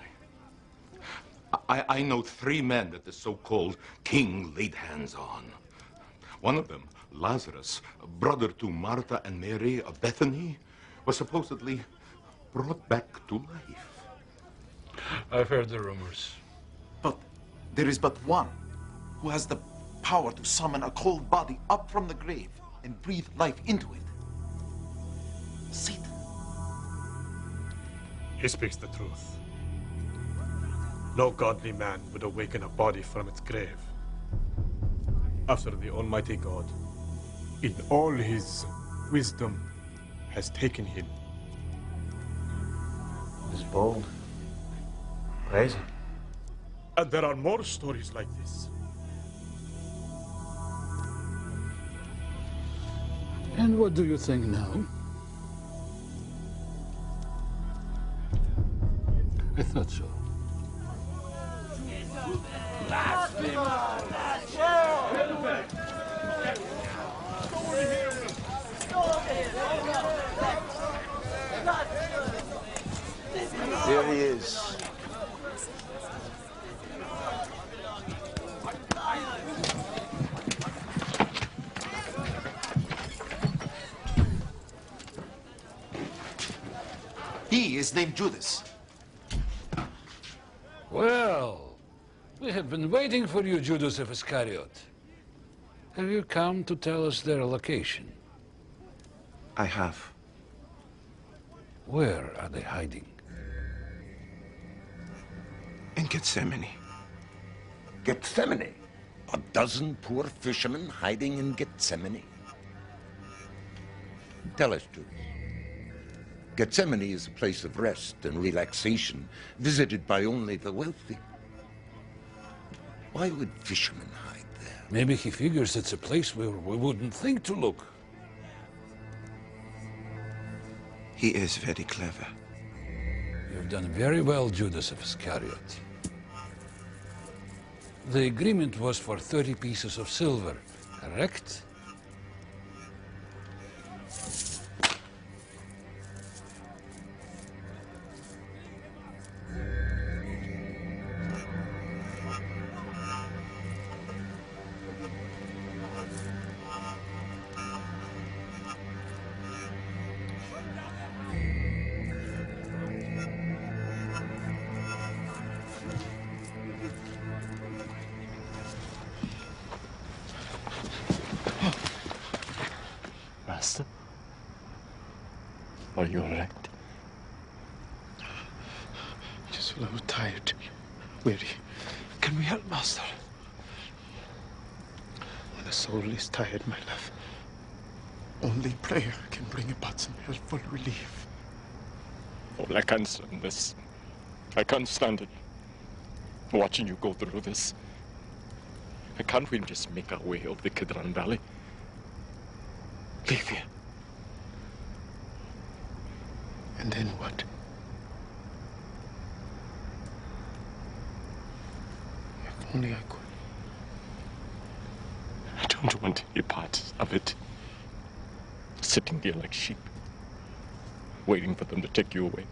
I know 3 men that the so-called king laid hands on. One of them, Lazarus, brother to Martha and Mary of Bethany, was supposedly brought back to life. I've heard the rumors. But there is but one who has the power to summon a cold body up from the grave and breathe life into it. Satan. He speaks the truth. No godly man would awaken a body from its grave after the Almighty God, in all his wisdom, has taken him. He's bold. Praise him. And there are more stories like this. And what do you think now? I thought so. There he is. He is named Judas. Well, we have been waiting for you, Judas of Iscariot. Have you come to tell us their location? I have. Where are they hiding? In Gethsemane. Gethsemane? A dozen poor fishermen hiding in Gethsemane? Tell us, Judas. Gethsemane is a place of rest and relaxation, visited by only the wealthy. Why would fishermen hide there? Maybe he figures it's a place where we wouldn't think to look. He is very clever. You've done very well, Judas of Iscariot. The agreement was for 30 pieces of silver, correct? Master? Are you all right? Just a little tired, weary. Can we help, Master? When the soul is tired, my love, only prayer can bring about some helpful relief. Oh, I can't stand this. I can't stand it. Watching you go through this. Can't we just make our way up the Kidron Valley? Leave here. And then what? If only I could. I don't want any part of it. Sitting here like sheep, waiting for them to take you away.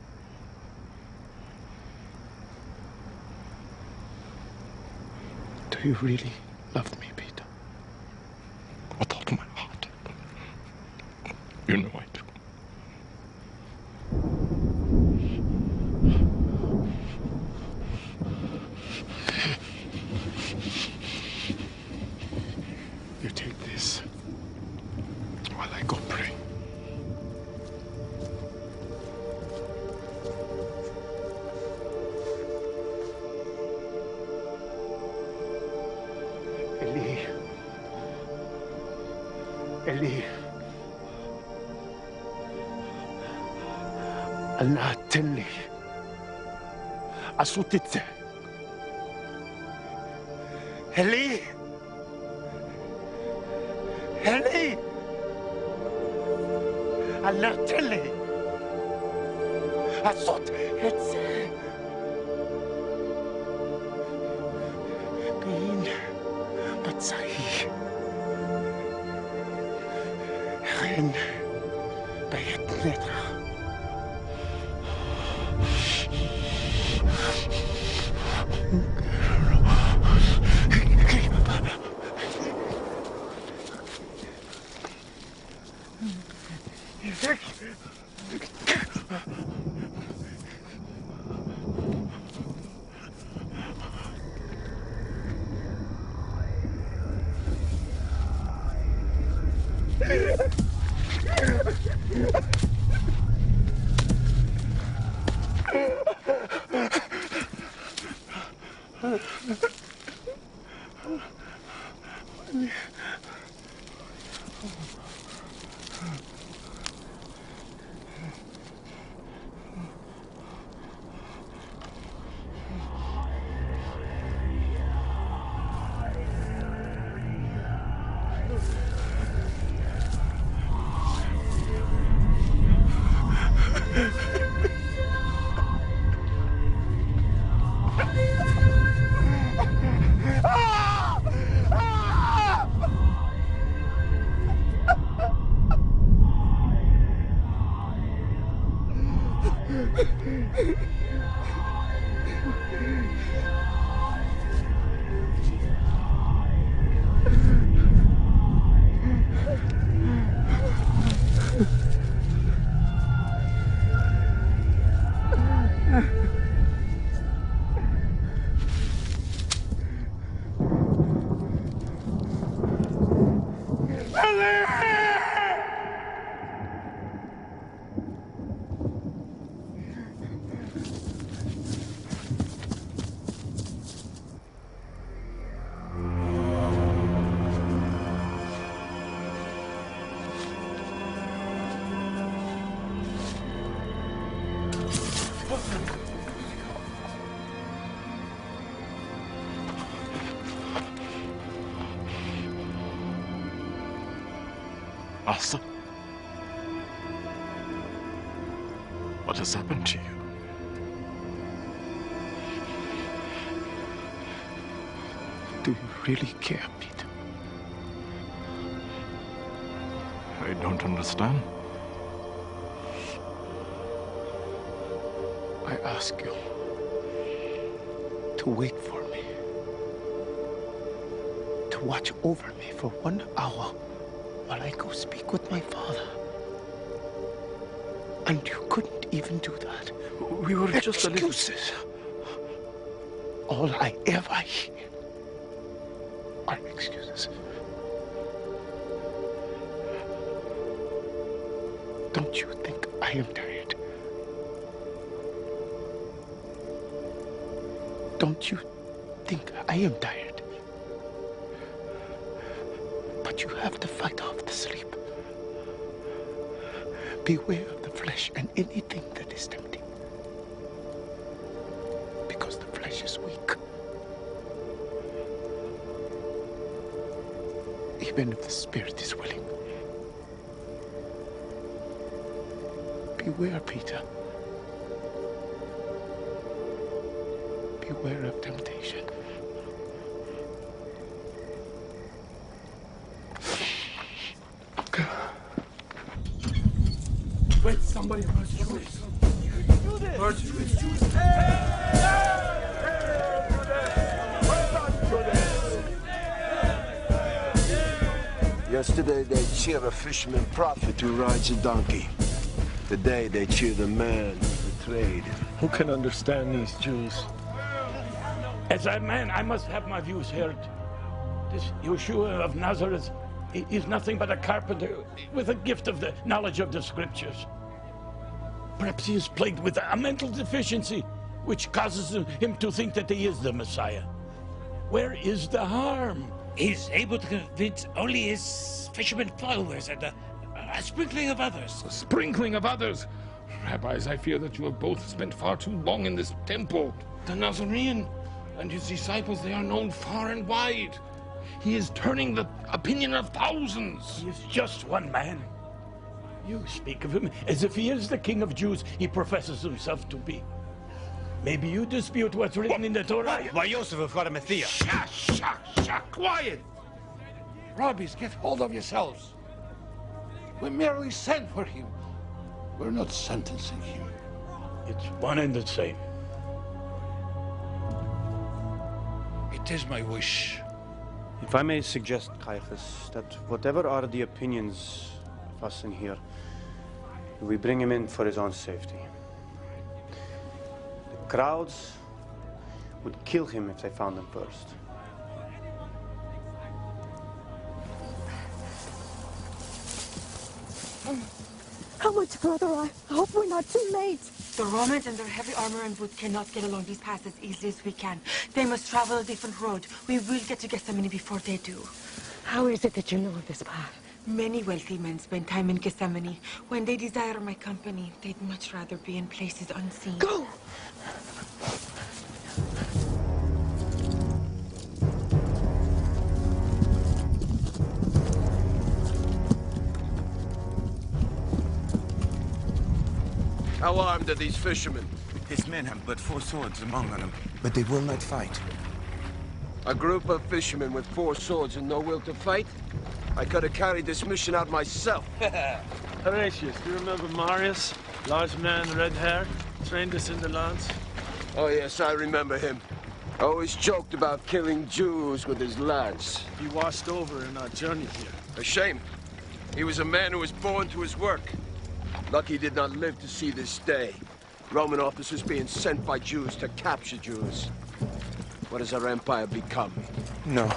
Do you really love me, Peter? With all my heart. You know I do. You take this while I go pray. Eli. Eli. Ana tenli. Asutitse. Eli. Eli. Ana tenli. Asutitse. Kain. Patsahi. Ren. Bayet netra. Master? What has happened to you? Do you really care, Peter? I don't understand. I ask you to wait for me, to watch over me for 1 hour while I go speak with my father. And you couldn't even do that. We were just excuses. All I ever hear are excuses. Don't you think I am tired? Don't you think I am tired? But you have to fight off the sleep. Beware of the flesh and anything that is tempting. Because the flesh is weak. Even if the spirit is willing. Beware, Peter. Beware of temptation. Wait, somebody emerged. Yesterday they cheered a fisherman prophet who rides a donkey. Today they cheer the man who betrayed. Who can understand these Jews? As a man, I must have my views heard. This YAHUSHUA of Nazareth is nothing but a carpenter with a gift of the knowledge of the scriptures. Perhaps he is plagued with a mental deficiency, which causes him to think that he is the Messiah. Where is the harm? He's able to convince only his fishermen followers and a sprinkling of others. A sprinkling of others? Rabbis, I fear that you have both spent far too long in this temple. The Nazarene and his disciples, they are known far and wide. He is turning the opinion of thousands. He is just one man. You speak of him as if he is the King of Jews he professes himself to be. Maybe you dispute what's written in the Torah. Why, Yosef have got a Messiah. Quiet! Rabbis, get hold of yourselves. We merely sent for him. We're not sentencing him. It's one and the same. It is my wish. If I may suggest, Caiaphas, that whatever are the opinions of us in here, we bring him in for his own safety. The crowds would kill him if they found him first. How much further? I hope we're not too late. The Romans and their heavy armor and wood cannot get along these paths as easily as we can. They must travel a different road. We will get to Gethsemane before they do. How is it that you know of this path? Many wealthy men spend time in Gethsemane. When they desire my company, they'd much rather be in places unseen. Go! How armed are these fishermen? His men have but 4 swords among them, but they will not fight. A group of fishermen with 4 swords and no will to fight? I could have carried this mission out myself. Horatius, do you remember Marius? Large man, red hair, trained us in the lance. Oh yes, I remember him. Always joked about killing Jews with his lance. He washed over in our journey here. A shame. He was a man who was born to his work. Lucky he did not live to see this day. Roman officers being sent by Jews to capture Jews. What has our empire become? No.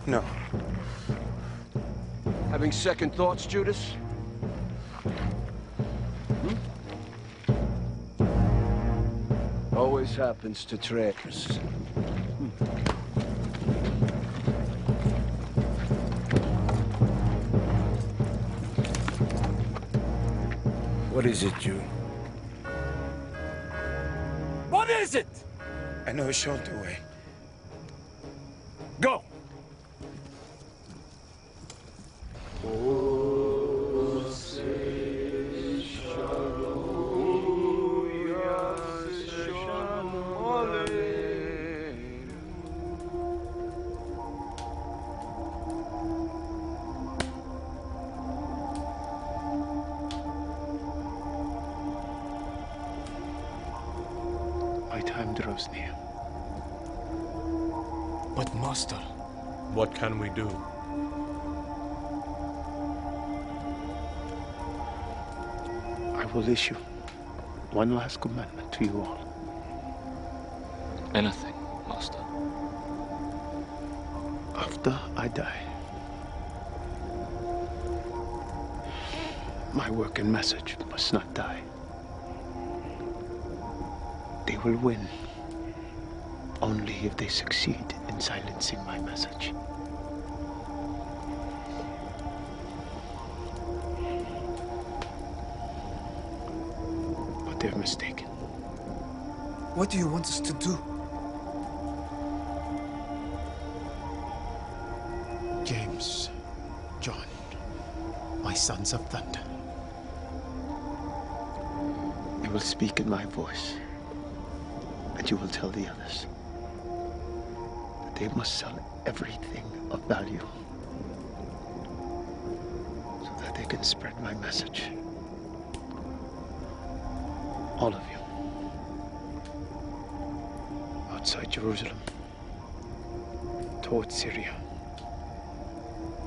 No. Having second thoughts, Judas? Always happens to traitors. What is it, Jew? What is it? I know a shorter way. Go! My time draws near. But Master... What can we do? I will issue one last commandment to you all. Anything, Master. After I die, my work and message must not die. They will win only if they succeed in silencing my message. But they're mistaken. What do you want us to do? James, John, my sons of thunder. You will speak in my voice, and you will tell the others that they must sell everything of value so that they can spread my message. All of you. Outside Jerusalem, towards Syria,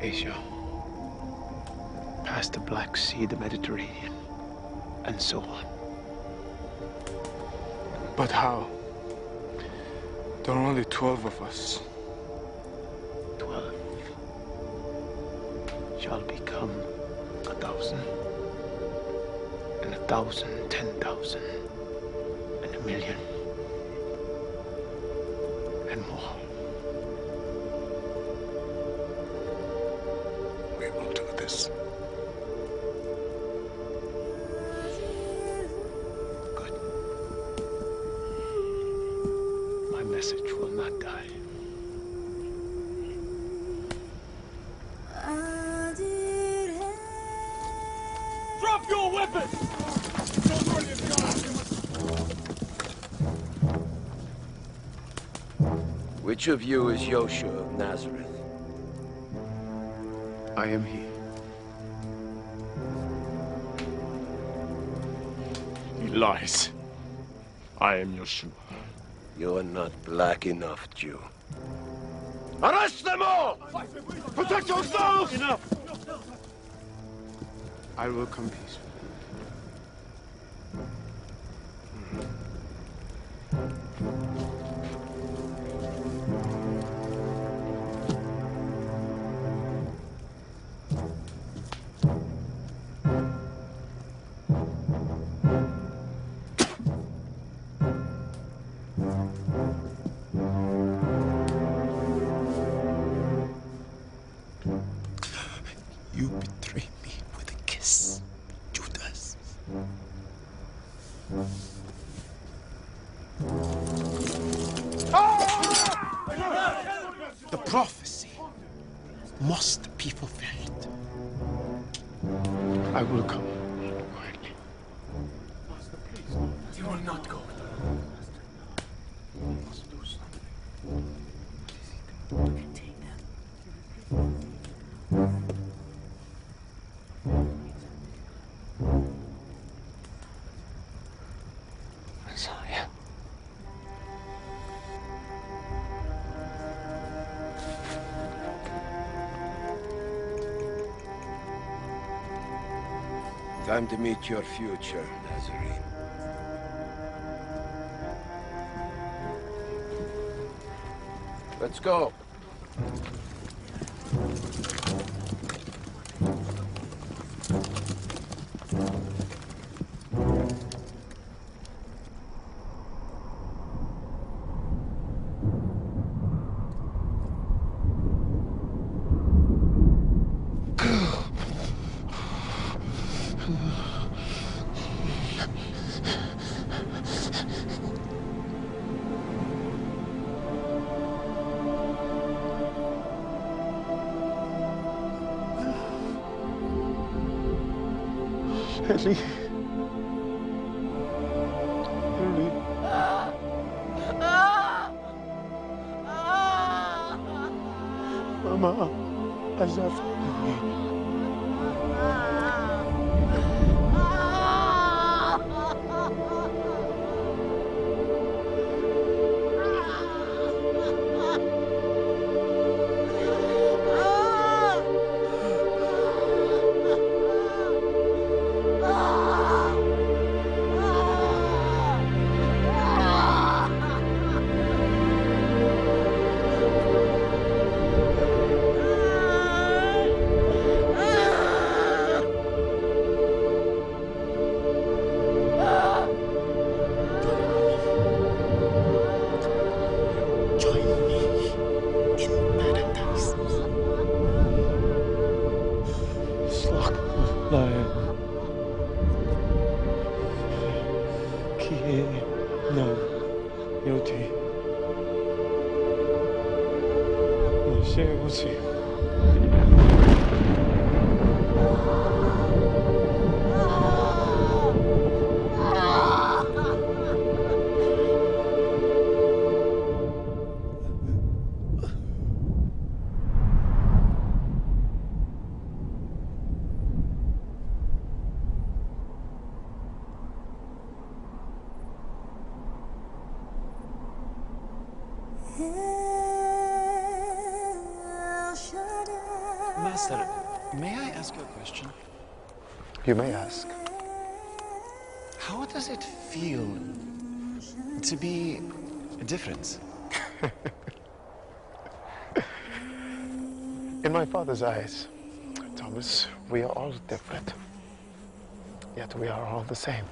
Asia, past the Black Sea, the Mediterranean, and so on. But how? There are only 12 of us. 12 shall become 1,000, and 1,000, 10,000, and 1,000,000. and more. We will do this. Good. My message will not die. Drop your weapon! Which of you is Yahushua of Nazareth? I am he. He lies. I am Yahushua. You are not black enough, Jew. Arrest them all! Protect yourselves! Enough! I will come peacefully. You betrayed me with a kiss, Judas. The prophecy must be fulfilled. I will come quietly. You will not go. You must do something. Messiah. Time to meet your future, Nazarene. Let's go. Ellie. Ellie. Mama, عزفتني. Master, may I ask you a question? You may ask. How does it feel to be different? In my father's eyes, Thomas, we are all different. Yet we are all the same.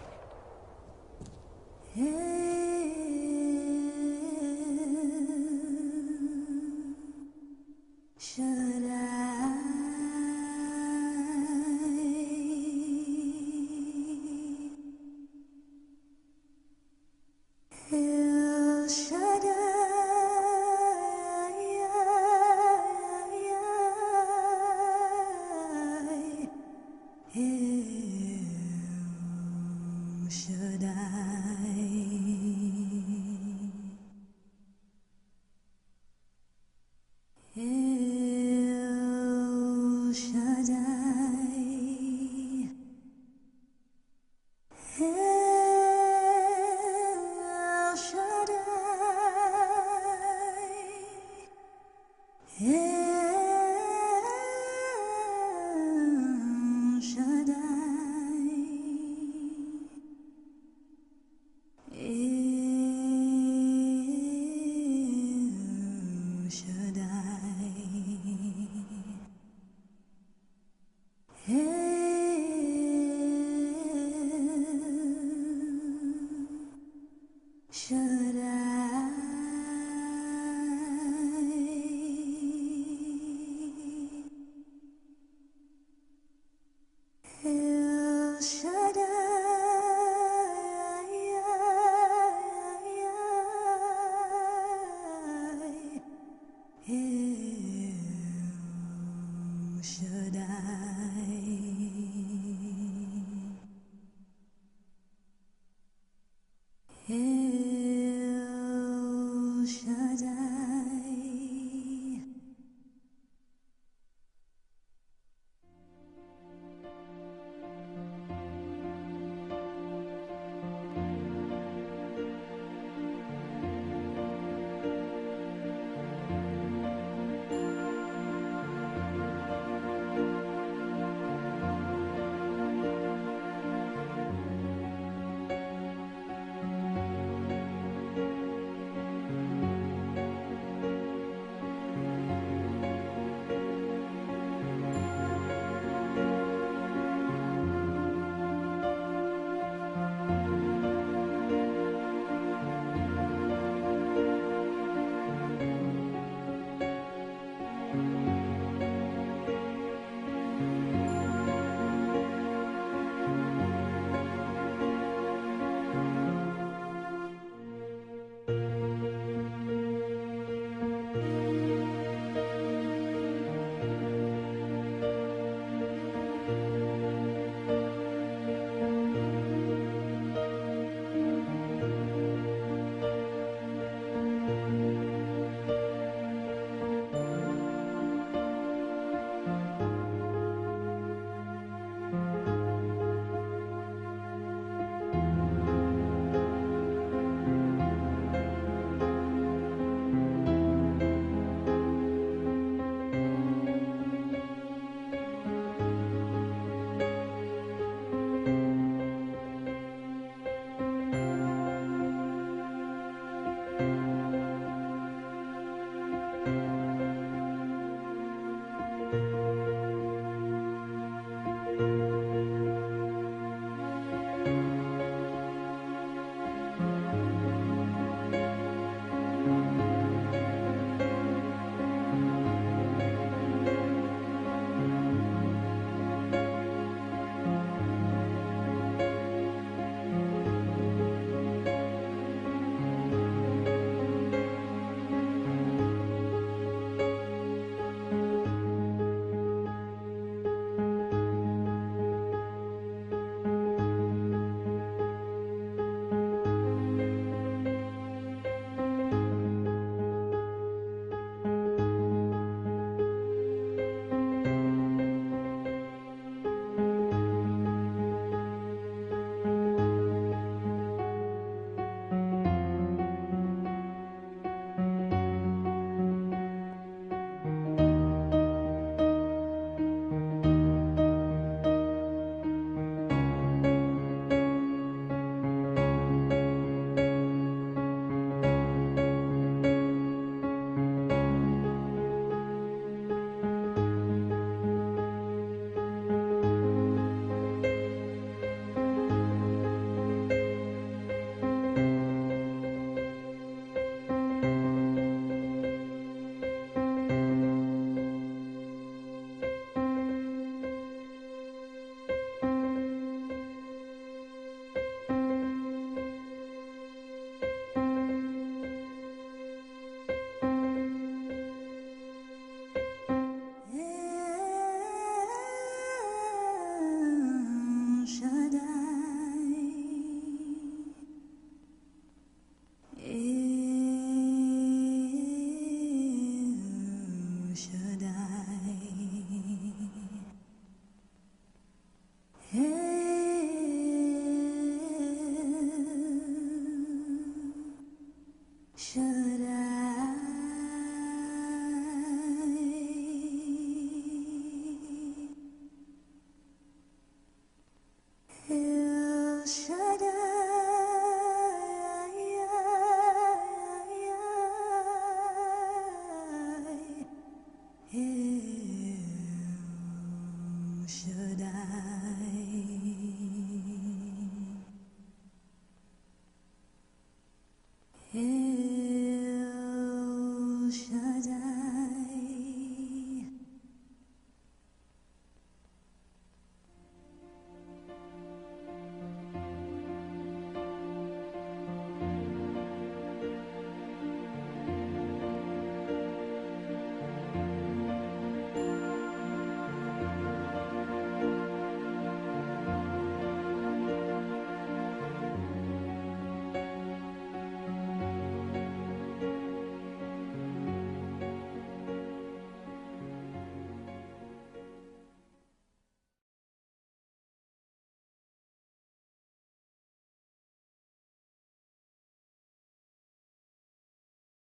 El